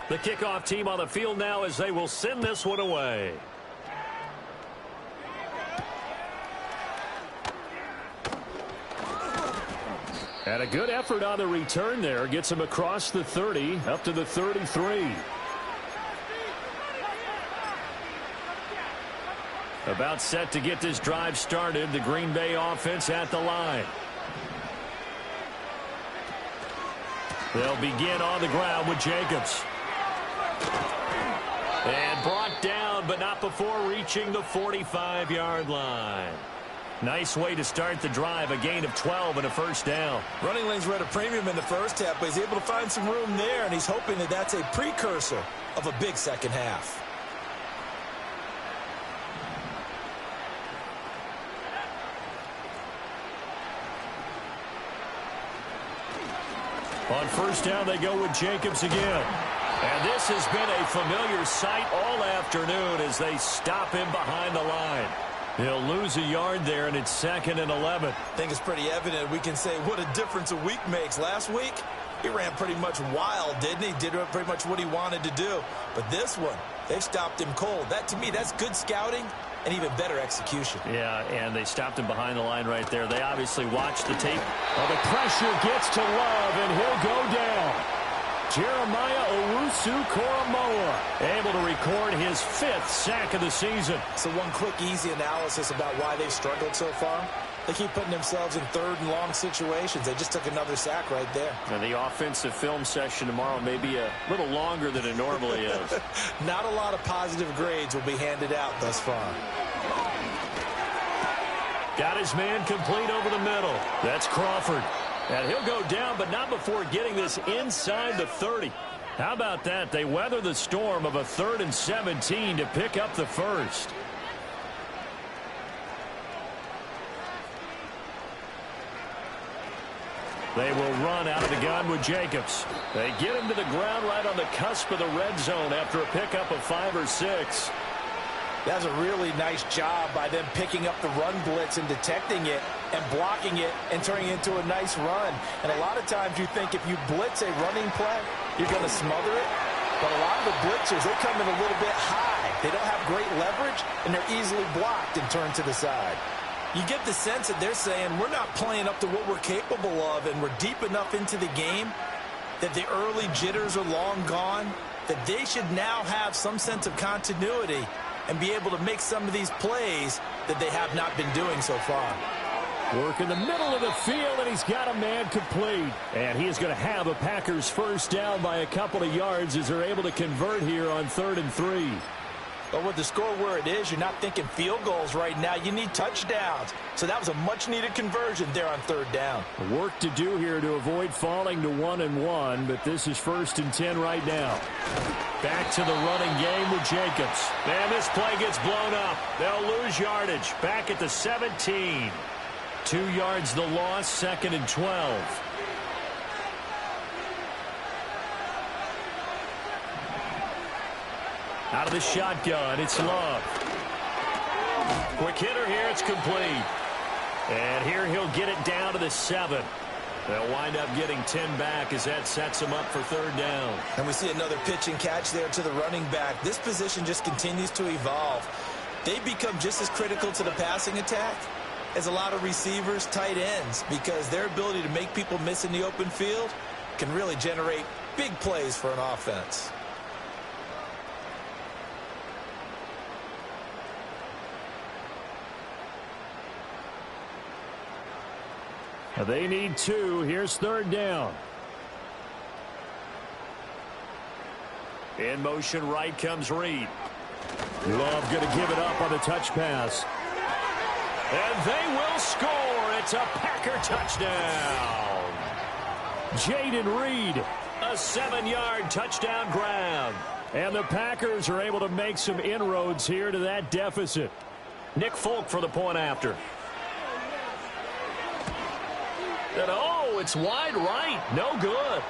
The kickoff team on the field now as they will send this one away. And a good effort on the return there. Gets him across the 30, up to the 33. About set to get this drive started. The Green Bay offense at the line. They'll begin on the ground with Jacobs. And brought down, but not before reaching the 45-yard line. Nice way to start the drive, a gain of 12 and a first down. Running lanes were at a premium in the first half, but he's able to find some room there, and he's hoping that that's a precursor of a big second half. On first down, they go with Jacobs again. And this has been a familiar sight all afternoon as they stop him behind the line. He'll lose a yard there, and it's 2nd and 11. I think it's pretty evident. We can say what a difference a week makes. Last week, he ran pretty much wild, didn't he? Did pretty much what he wanted to do. But this one, they've stopped him cold. That, to me, that's good scouting and even better execution. Yeah, and they stopped him behind the line right there. They obviously watched the tape. Oh, the pressure gets to Love, and he'll go down. Jeremiah Owusu-Koramoah able to record his 5th sack of the season. So one quick, easy analysis about why they've struggled so far. They keep putting themselves in third and long situations. They just took another sack right there. And the offensive film session tomorrow may be a little longer than it normally is. Not a lot of positive grades will be handed out thus far. Got his man complete over the middle. That's Crawford. And he'll go down, but not before getting this inside the 30. How about that? They weather the storm of a 3rd and 17 to pick up the first. They will run out of the gun with Jacobs. They get him to the ground right on the cusp of the red zone after a pickup of 5 or 6. That's a really nice job by them picking up the run blitz and detecting it and blocking it and turning it into a nice run. And a lot of times you think if you blitz a running play, you're going to smother it. But a lot of the blitzers, they come in a little bit high. They don't have great leverage, and they're easily blocked and turned to the side. You get the sense that they're saying we're not playing up to what we're capable of, and we're deep enough into the game that the early jitters are long gone, that they should now have some sense of continuity and be able to make some of these plays that they have not been doing so far. Work in the middle of the field, and he's got a man complete. And he is going to have a Packers first down by a couple of yards as they're able to convert here on 3rd and 3. But with the score where it is, you're not thinking field goals right now. You need touchdowns. So that was a much-needed conversion there on 3rd down. Work to do here to avoid falling to 1-1, but this is 1st and 10 right now. Back to the running game with Jacobs. And this play gets blown up. They'll lose yardage. Back at the 17. 2 yards the loss, 2nd and 12. Out of the shotgun, it's Love. Quick hitter here, it's complete. And here he'll get it down to the 7. They'll wind up getting 10 back as that sets them up for 3rd down. And we see another pitch and catch there to the running back. This position just continues to evolve. They become just as critical to the passing attack as a lot of receivers, tight ends, because their ability to make people miss in the open field can really generate big plays for an offense. They need 2. Here's 3rd down. In motion right comes Reed. Love going to give it up on the touch pass. And they will score. It's a Packer touchdown. Jayden Reed. A 7-yard touchdown grab. And the Packers are able to make some inroads here to that deficit. Nick Folk for the point after. And oh, it's wide right. No good.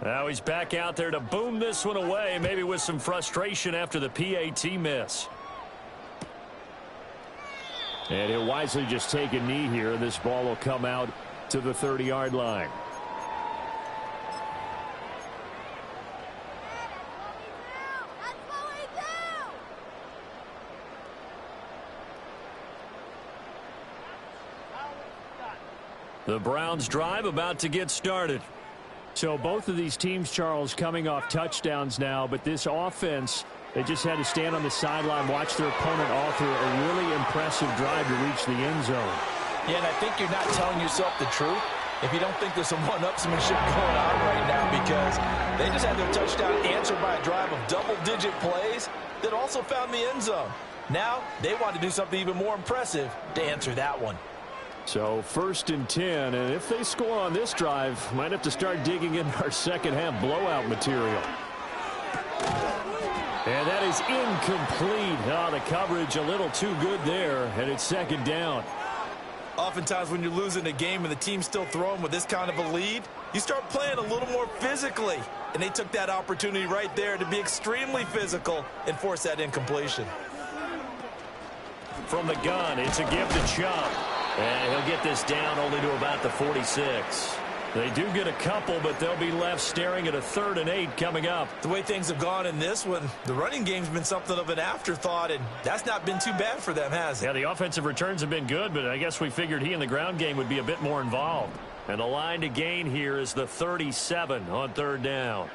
Now he's back out there to boom this one away, maybe with some frustration after the PAT miss. And he'll wisely just take a knee here, and this ball will come out to the 30-yard line. The Browns drive about to get started. So both of these teams, Charles, coming off touchdowns now, but this offense, they just had to stand on the sideline, watch their opponent all through a really impressive drive to reach the end zone. Yeah, and I think you're not telling yourself the truth if you don't think there's some one-upsmanship going on right now, because they just had their touchdown answered by a drive of double-digit plays that also found the end zone. Now they want to do something even more impressive to answer that one. So 1st and 10, and if they score on this drive, might have to start digging in our second-half blowout material. And that is incomplete. Oh, the coverage a little too good there, and it's 2nd down. Oftentimes when you're losing a game and the team's still throwing with this kind of a lead, you start playing a little more physically. And they took that opportunity right there to be extremely physical and force that incompletion. From the gun, it's a give to Chubb. And he'll get this down only to about the 46. They do get a couple, but they'll be left staring at a 3rd and 8 coming up. The way things have gone in this one, the running game's been something of an afterthought, and that's not been too bad for them, has it? Yeah, the offensive returns have been good, but I guess we figured he in the ground game would be a bit more involved. And the line to gain here is the 37 on 3rd down.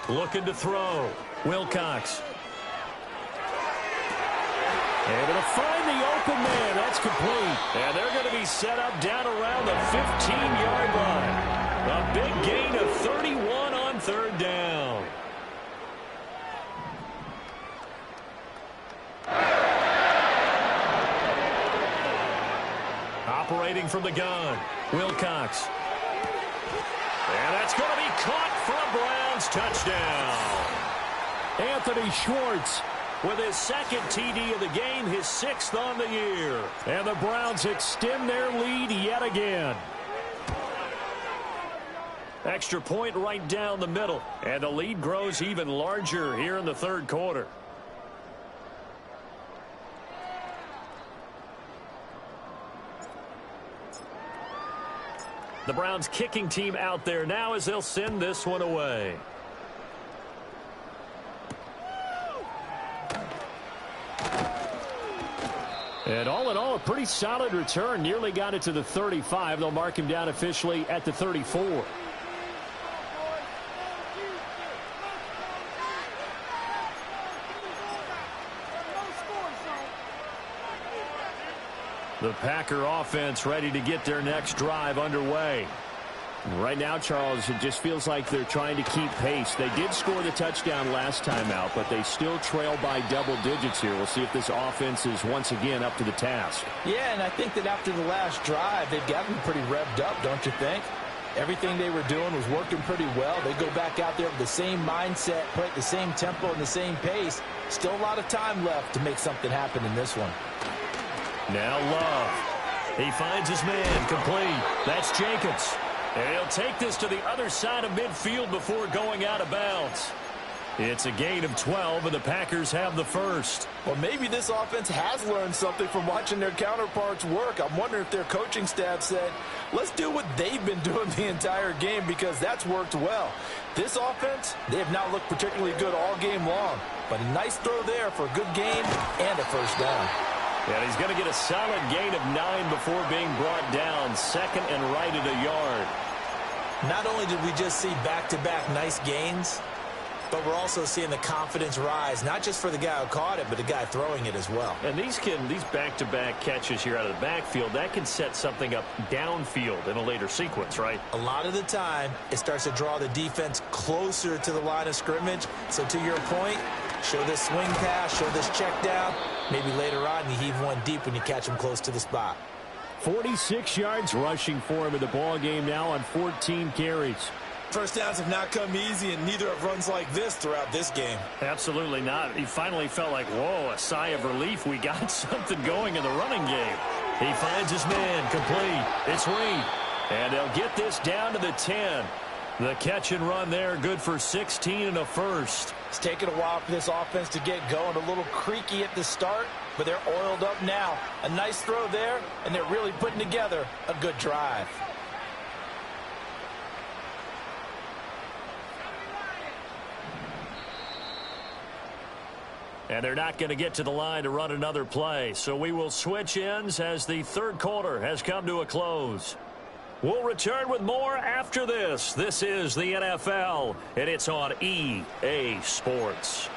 Looking to throw. Wilcox. Able to find the open man. That's complete. And they're going to be set up down around the 15-yard line. A big gain of 31 on 3rd down. Operating from the gun. Wilcox. And that's going to be caught for a Browns touchdown. Anthony Schwartz with his 2nd TD of the game, his 6th on the year. And the Browns extend their lead yet again. Extra point right down the middle. And the lead grows even larger here in the third quarter. The Browns kicking team out there now as they'll send this one away. And all in all, a pretty solid return. Nearly got it to the 35. They'll mark him down officially at the 34. The Packer offense ready to get their next drive underway. Right now, Charles, it just feels like they're trying to keep pace. They did score the touchdown last time out, but they still trail by double digits here. We'll see if this offense is once again up to the task. Yeah, and I think that after the last drive, they've gotten pretty revved up, don't you think? Everything they were doing was working pretty well. They go back out there with the same mindset, play at the same tempo and the same pace. Still a lot of time left to make something happen in this one. Now Love. He finds his man complete. That's Jacobs. And he'll take this to the other side of midfield before going out of bounds. It's a gain of 12, and the Packers have the first. Well, maybe this offense has learned something from watching their counterparts work. I'm wondering if their coaching staff said, let's do what they've been doing the entire game, because that's worked well. This offense, they have not looked particularly good all game long. But a nice throw there for a good gain and a first down. And he's going to get a solid gain of 9 before being brought down. Second and right at a yard. Not only did we just see back-to-back nice gains, but we're also seeing the confidence rise, not just for the guy who caught it, but the guy throwing it as well. And these back-to-back catches here out of the backfield, that can set something up downfield in a later sequence, right? A lot of the time, it starts to draw the defense closer to the line of scrimmage. So to your point, show this swing pass, show this check down. Maybe later on you heave one deep when you catch him close to the spot. 46 yards rushing for him in the ball game now on 14 carries. First downs have not come easy, and neither have runs like this throughout this game. Absolutely not. He finally felt like, whoa, a sigh of relief. We got something going in the running game. He finds his man complete. It's Reed. And they'll get this down to the 10. The catch and run there, good for 16 and a first. It's taken a while for this offense to get going. A little creaky at the start, but they're oiled up now. A nice throw there, and they're really putting together a good drive. And they're not going to get to the line to run another play. So we will switch ends as the third quarter has come to a close. We'll return with more after this. This is the NFL, and it's on EA Sports.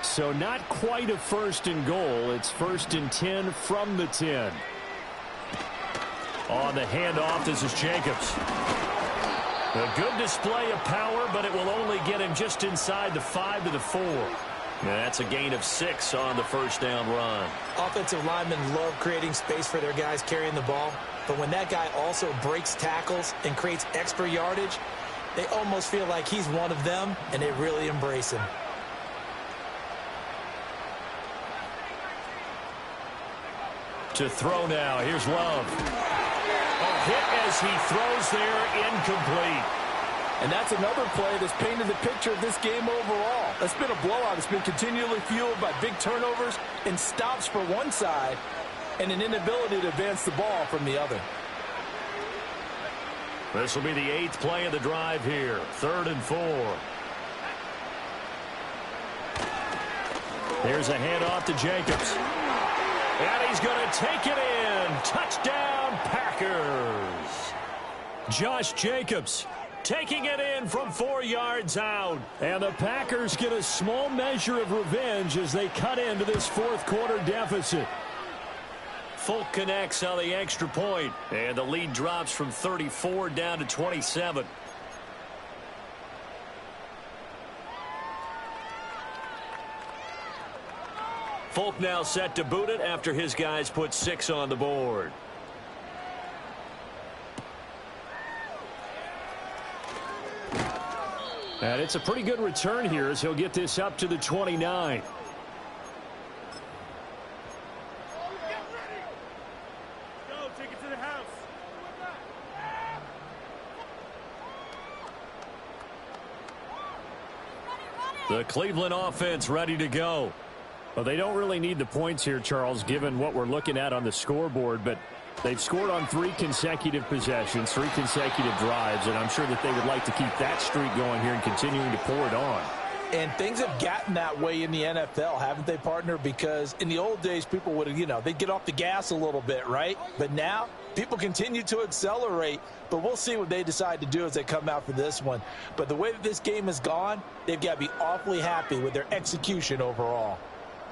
So not quite a first and goal. It's first and 10 from the 10. On the handoff, this is Jacobs. A good display of power, but it will only get him just inside the 5 to the 4. And that's a gain of 6 on the first down run. Offensive linemen love creating space for their guys carrying the ball, but when that guy also breaks tackles and creates extra yardage, they almost feel like he's one of them, and they really embrace him. To throw now, here's Love. A hit as he throws there, incomplete. And that's another play that's painted the picture of this game overall. It's been a blowout. It's been continually fueled by big turnovers and stops for one side and an inability to advance the ball from the other. This will be the 8th play of the drive here. 3rd and 4. Here's a handoff to Jacobs. And he's going to take it in. Touchdown, Packers. Josh Jacobs taking it in from 4 yards out. And the Packers get a small measure of revenge as they cut into this fourth quarter deficit. Folk connects on the extra point. And the lead drops from 34 down to 27. Folk now set to boot it after his guys put 6 on the board. And it's a pretty good return here as he'll get this up to the 29. The Cleveland offense ready to go. Well, they don't really need the points here, Charles, given what we're looking at on the scoreboard, but they've scored on 3 consecutive possessions, 3 consecutive drives, and I'm sure that they would like to keep that streak going here and continuing to pour it on. And things have gotten that way in the NFL, haven't they, partner? Because in the old days, people would, they'd get off the gas a little bit, right? But now, people continue to accelerate. But we'll see what they decide to do as they come out for this one. But the way that this game has gone, they've got to be awfully happy with their execution overall.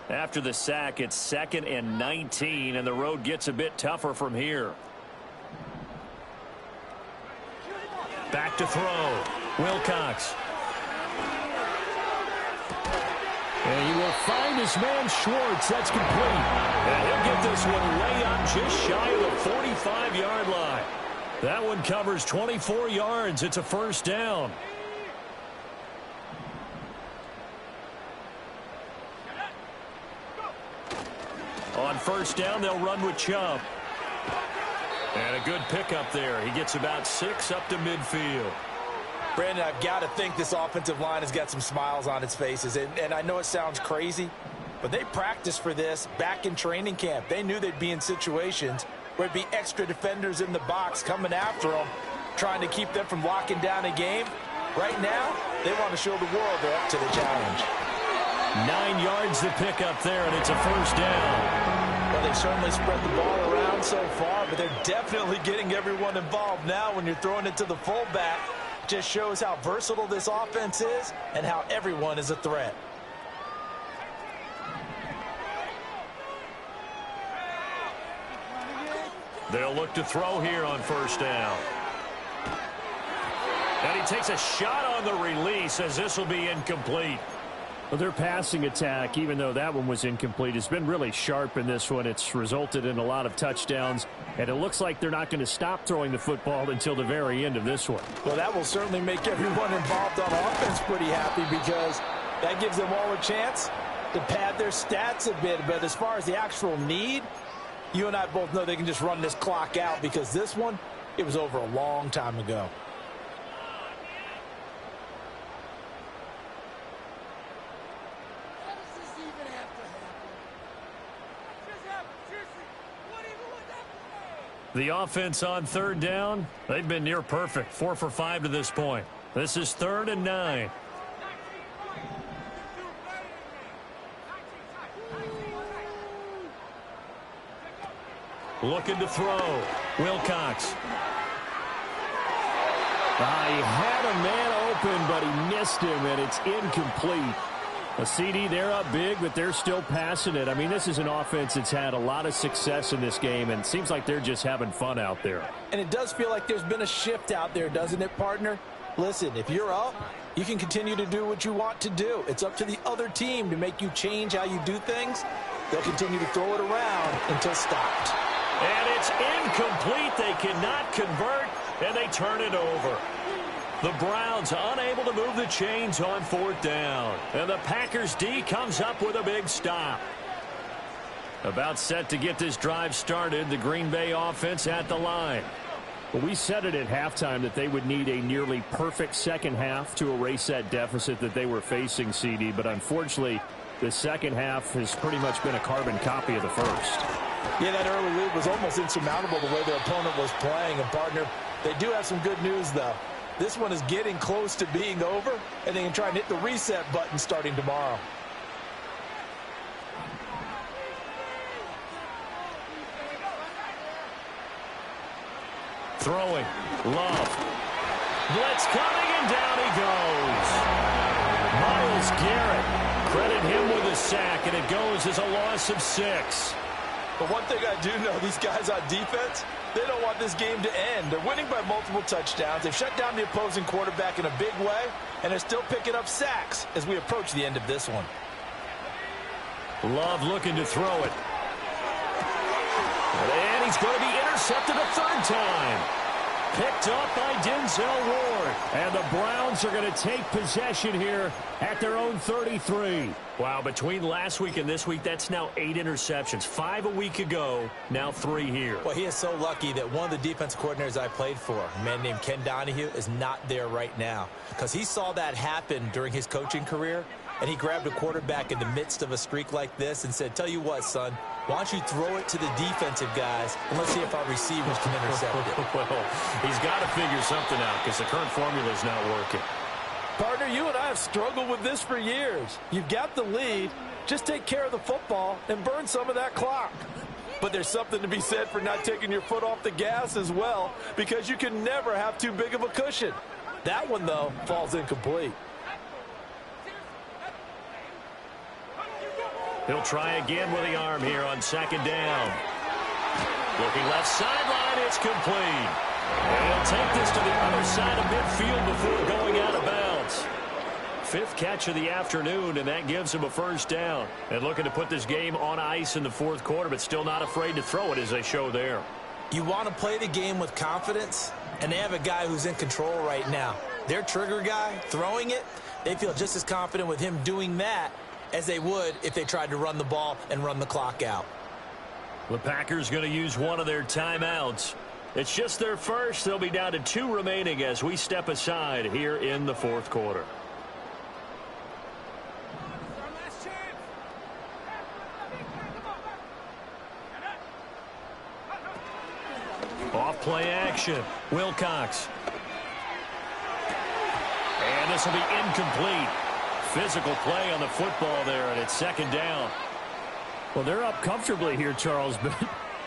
After the sack, it's 2nd and 19, and the road gets a bit tougher from here. Back to throw. Wilcox. And he will find his man Schwartz. That's complete. And he'll get this one way up just shy of the 45-yard line. That one covers 24 yards. It's a first down. On first down, they'll run with Chubb. And a good pickup there. He gets about 6 up to midfield. Brandon, I've got to think this offensive line has got some smiles on its faces. And I know it sounds crazy, but they practiced for this back in training camp. They knew they'd be in situations where it'd be extra defenders in the box coming after them, trying to keep them from locking down a game. Right now, they want to show the world they're up to the challenge. 9 yards to pick up there, and it's a first down. Well, they've certainly spread the ball around so far, but they're definitely getting everyone involved now when you're throwing it to the fullback. Just shows how versatile this offense is and how everyone is a threat. They'll look to throw here on first down. And he takes a shot on the release as this will be incomplete. Well, their passing attack, even though that one was incomplete, has been really sharp in this one. It's resulted in a lot of touchdowns, and it looks like they're not going to stop throwing the football until the very end of this one. Well, that will certainly make everyone involved on offense pretty happy because that gives them all a chance to pad their stats a bit. But as far as the actual need, you and I both know they can just run this clock out because this one, it was over a long time ago. The offense on third down, they've been near perfect. 4 for 5 to this point. This is 3rd and 9. Looking to throw. Wilcox. He had a man open, but he missed him, and it's incomplete. A CD, they're up big, but they're still passing it. I mean, this is an offense that's had a lot of success in this game, and it seems like they're just having fun out there. And it does feel like there's been a shift out there, doesn't it, partner? Listen, if you're up, you can continue to do what you want to do. It's up to the other team to make you change how you do things. They'll continue to throw it around until stopped. And it's incomplete. They cannot convert, and they turn it over. The Browns unable to move the chains on 4th down. And the Packers D comes up with a big stop. About set to get this drive started, the Green Bay offense at the line. Well, we said it at halftime that they would need a nearly perfect second half to erase that deficit that they were facing, CD. But unfortunately, the second half has pretty much been a carbon copy of the first. Yeah, that early lead was almost insurmountable the way their opponent was playing. And, partner, they do have some good news, though. This one is getting close to being over, and they can try and hit the reset button starting tomorrow. Throwing. Love. Blitz coming, and down he goes. Myles Garrett. Credit him with a sack, and it goes as a loss of 6. But one thing I do know, these guys on defense, they don't want this game to end. They're winning by multiple touchdowns. They've shut down the opposing quarterback in a big way, and they're still picking up sacks as we approach the end of this one. Love looking to throw it. And he's going to be intercepted a 3rd time. Picked up by Denzel Ward. And the Browns are going to take possession here at their own 33. Wow, between last week and this week, that's now 8 interceptions. 5 a week ago, now 3 here. Well, he is so lucky that one of the defense coordinators I played for, a man named Ken Donahue, is not there right now. Because he saw that happen during his coaching career, and he grabbed a quarterback in the midst of a streak like this and said, tell you what, son, why don't you throw it to the defensive guys, and let's see if our receivers can intercept it. Well, he's got to figure something out because the current formula is not working. Partner, you and I have struggled with this for years. You've got the lead. Just take care of the football and burn some of that clock. But there's something to be said for not taking your foot off the gas as well, because you can never have too big of a cushion. That one, though, falls incomplete. He'll try again with the arm here on second down. Looking left sideline, it's complete. And he'll take this to the other side of midfield before going out of bounds. 5th catch of the afternoon, and that gives him a first down. And looking to put this game on ice in the 4th quarter, but still not afraid to throw it as they show there. You want to play the game with confidence, and they have a guy who's in control right now. Their trigger guy, throwing it, they feel just as confident with him doing that as they would if they tried to run the ball and run the clock out. The Packers going to use one of their timeouts. It's just their first. They'll be down to 2 remaining as we step aside here in the 4th quarter. Off play action. Wilcox. And this will be incomplete. Physical play on the football there, and it's second down. Well, they're up comfortably here, Charles, but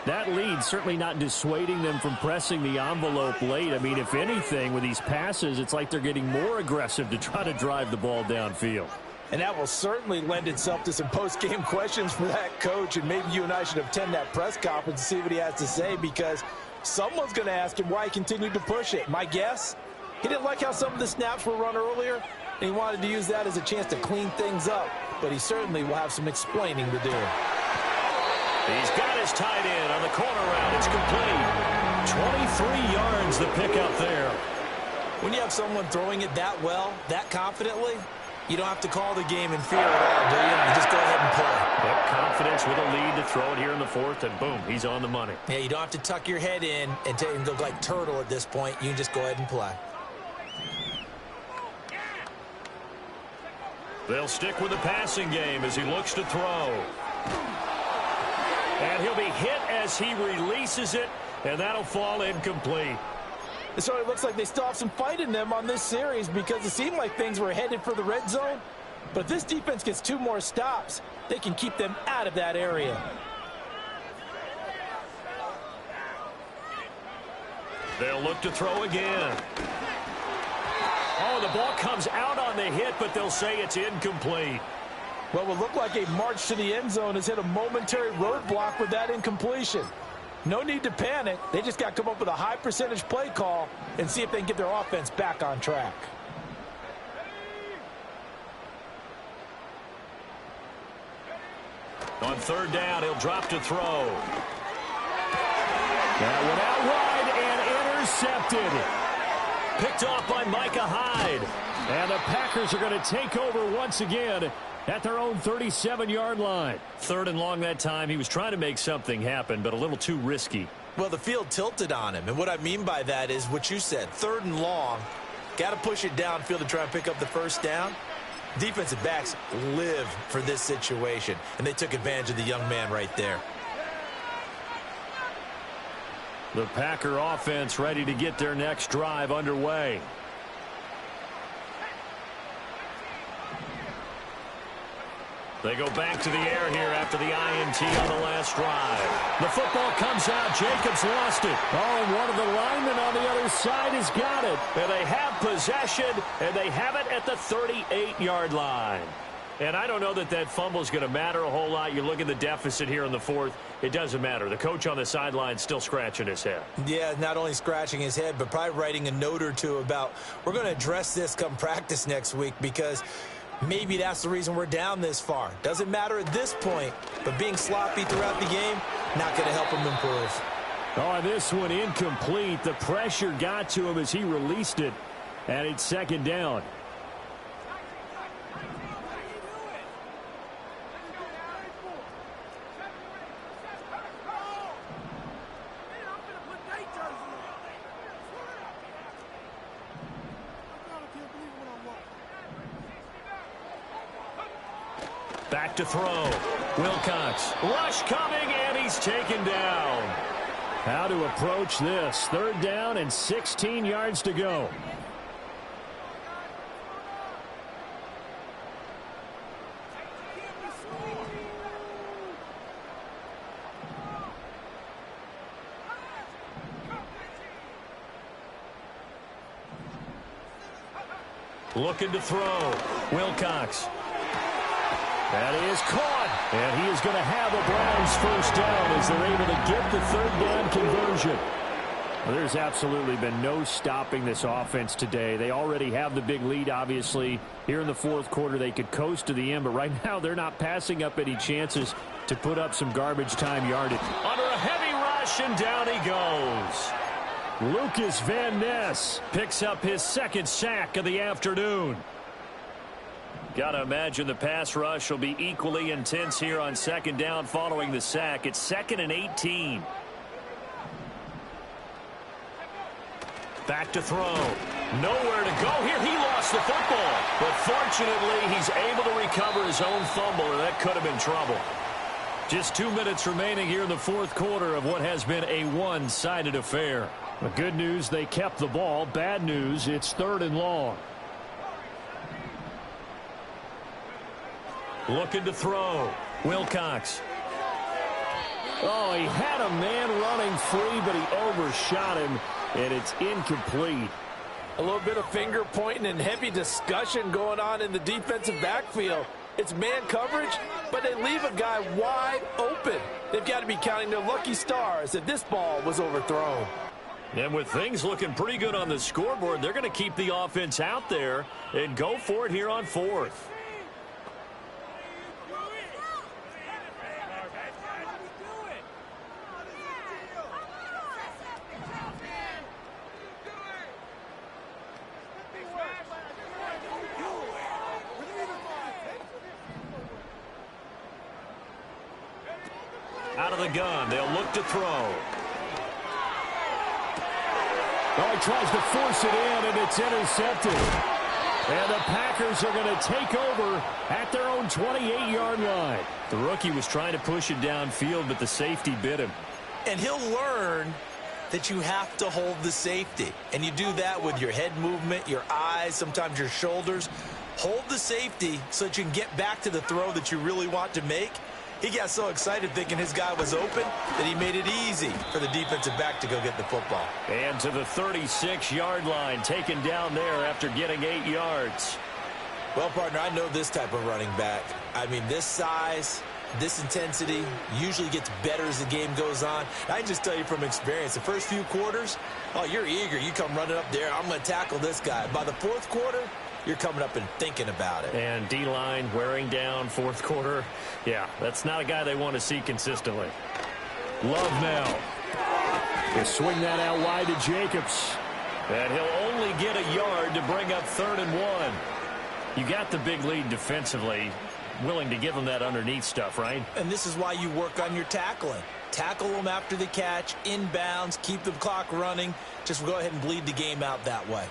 that lead certainly not dissuading them from pressing the envelope late. I mean, if anything, with these passes, it's like they're getting more aggressive to try to drive the ball downfield. And that will certainly lend itself to some post-game questions for that coach, and maybe you and I should attend that press conference and see what he has to say, because someone's going to ask him why he continued to push it. My guess, he didn't like how some of the snaps were run earlier, and he wanted to use that as a chance to clean things up, but he certainly will have some explaining to do. He's got his tight end on the corner route. It's complete. 23 yards the pickup there. When you have someone throwing it that well, that confidently, you don't have to call the game in fear at all, do you? You just go ahead and play. Yep, confidence with a lead to throw it here in the 4th, and boom, he's on the money. Yeah, you don't have to tuck your head in and go like turtle at this point. You can just go ahead and play. They'll stick with the passing game as he looks to throw. And he'll be hit as he releases it, and that'll fall incomplete. It sort of looks like they still have some fight in them on this series, because it seemed like things were headed for the red zone. But if this defense gets 2 more stops, they can keep them out of that area. They'll look to throw again. Oh, the ball comes out on the hit, but they'll say it's incomplete. What will look like a march to the end zone has hit a momentary roadblock with that incompletion. No need to panic. They just got to come up with a high percentage play call and see if they can get their offense back on track. On 3rd down, he'll drop to throw. That went out wide and intercepted. Picked off by Micah Hyde. And the Packers are going to take over once again at their own 37-yard line. 3rd and long that time. He was trying to make something happen, but a little too risky. Well, the field tilted on him, and what I mean by that is what you said, 3rd and long. Got to push it downfield to try and pick up the first down. Defensive backs live for this situation, and they took advantage of the young man right there. The Packer offense ready to get their next drive underway. They go back to the air here after the INT on the last drive. The football comes out. Jacobs lost it. Oh, and one of the linemen on the other side has got it. And they have possession, and they have it at the 38-yard line. And I don't know that that fumble is going to matter a whole lot. You look at the deficit here in the 4th. It doesn't matter. The coach on the sideline still scratching his head. Yeah, not only scratching his head, but probably writing a note or two about, we're going to address this come practice next week, because maybe that's the reason we're down this far. Doesn't matter at this point, but being sloppy throughout the game, not going to help him improve. Oh, and this one incomplete. The pressure got to him as he released it, and it's second down. Back to throw. Wilcox. Rush coming, and he's taken down. How to approach this. Third down and 16 yards to go. Looking to throw. Wilcox. That is caught, and he is going to have a Browns first down as they're able to get the third down conversion. Well, there's absolutely been no stopping this offense today. They already have the big lead, obviously. Here in the fourth quarter, they could coast to the end, but right now they're not passing up any chances to put up some garbage time yardage. Under a heavy rush, and down he goes. Lucas Van Ness picks up his second sack of the afternoon. Got to imagine the pass rush will be equally intense here on second down following the sack. It's 2nd and 18. Back to throw. Nowhere to go here. He lost the football. But fortunately, he's able to recover his own fumble, or that could have been trouble. Just 2 minutes remaining here in the fourth quarter of what has been a one-sided affair. The good news, they kept the ball. Bad news, it's 3rd and long. Looking to throw. Wilcox. Oh, he had a man running free, but he overshot him, and it's incomplete. A little bit of finger pointing and heavy discussion going on in the defensive backfield. It's man coverage, but they leave a guy wide open. They've got to be counting their lucky stars if this ball was overthrown. And with things looking pretty good on the scoreboard, they're going to keep the offense out there and go for it here on 4th. Out of the gun, they'll look to throw. Oh, he tries to force it in, and it's intercepted. And the Packers are going to take over at their own 28-yard line. The rookie was trying to push it downfield, but the safety bit him. And he'll learn that you have to hold the safety. And you do that with your head movement, your eyes, sometimes your shoulders. Hold the safety so that you can get back to the throw that you really want to make. He got so excited thinking his guy was open that he made it easy for the defensive back to go get the football. And to the 36-yard line, taken down there after getting 8 yards. Well, partner, I know this type of running back. I mean, this size, this intensity usually gets better as the game goes on. I can just tell you from experience, the first few quarters, oh, you're eager. You come running up there, I'm going to tackle this guy. By the fourth quarter, you're coming up and thinking about it. And D-line wearing down fourth quarter. Yeah, that's not a guy they want to see consistently. Love now. They swing that out wide to Jacobs. And he'll only get a yard to bring up 3rd and 1. You got the big lead defensively. Willing to give them that underneath stuff, right? And this is why you work on your tackling. Tackle them after the catch, inbounds, keep the clock running. Just go ahead and bleed the game out that way.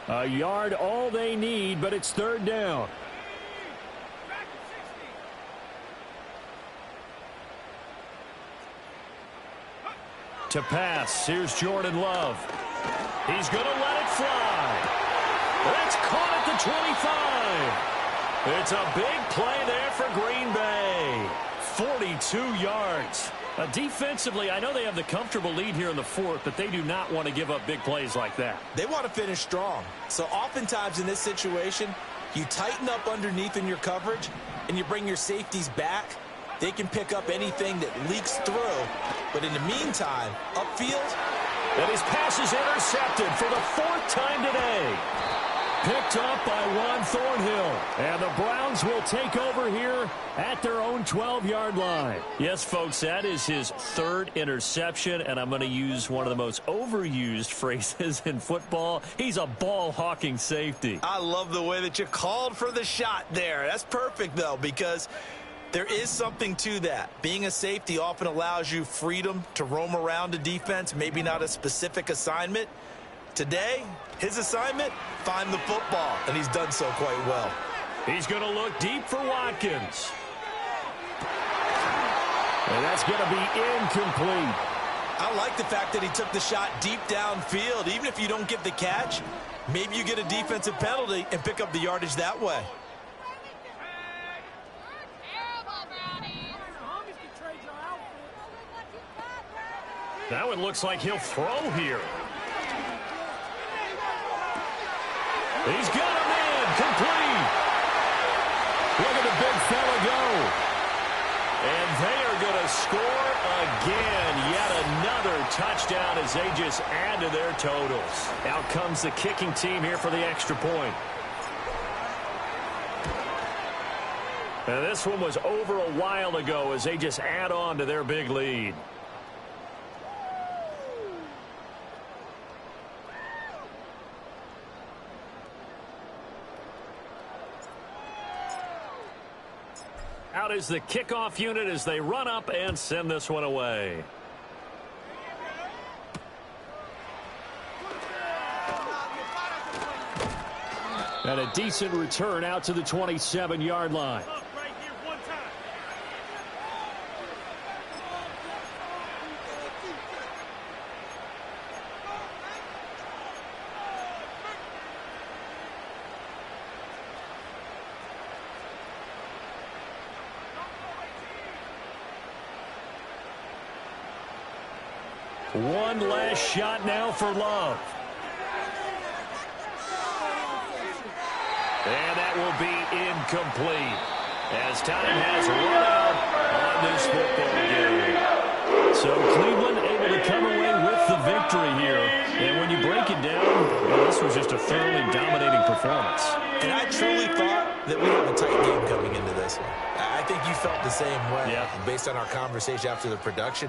A yard all they need, but it's 3rd down. To pass, here's Jordan Love. He's going to let it fly. That's caught at the 25. It's a big play there for Green Bay. 42 yards. Defensively, I know they have the comfortable lead here in the 4th, but they do not want to give up big plays like that. They want to finish strong. So oftentimes in this situation, you tighten up underneath in your coverage, and you bring your safeties back. They can pick up anything that leaks through. But in the meantime, upfield. And his pass is intercepted for the 4th time today. Picked up by Juan Thornhill. And the Browns will take over here at their own 12-yard line. Yes, folks, that is his third interception, and I'm going to use one of the most overused phrases in football. He's a ball-hawking safety. I love the way that you called for the shot there. That's perfect, though, because there is something to that. Being a safety often allows you freedom to roam around a defense, maybe not a specific assignment. Today, his assignment, find the football, and he's done so quite well. He's going to look deep for Watkins. And that's going to be incomplete. I like the fact that he took the shot deep downfield. Even if you don't get the catch, maybe you get a defensive penalty and pick up the yardage that way. Now it looks like he'll throw here. He's got a man complete. Look at the big fella go. And they are going to score again. Yet another touchdown as they just add to their totals. Out comes the kicking team here for the extra point. And this one was over a while ago as they just add on to their big lead. Out is the kickoff unit as they run up and send this one away. And a decent return out to the 27-yard line. One last shot now for Love. And that will be incomplete as time has run out on this football game. So Cleveland able to come away with the victory here. And when you break it down, well, this was just a thoroughly dominating performance. And I truly thought that we'd have a tight game coming into this one. I think you felt the same way based on our conversation after the production.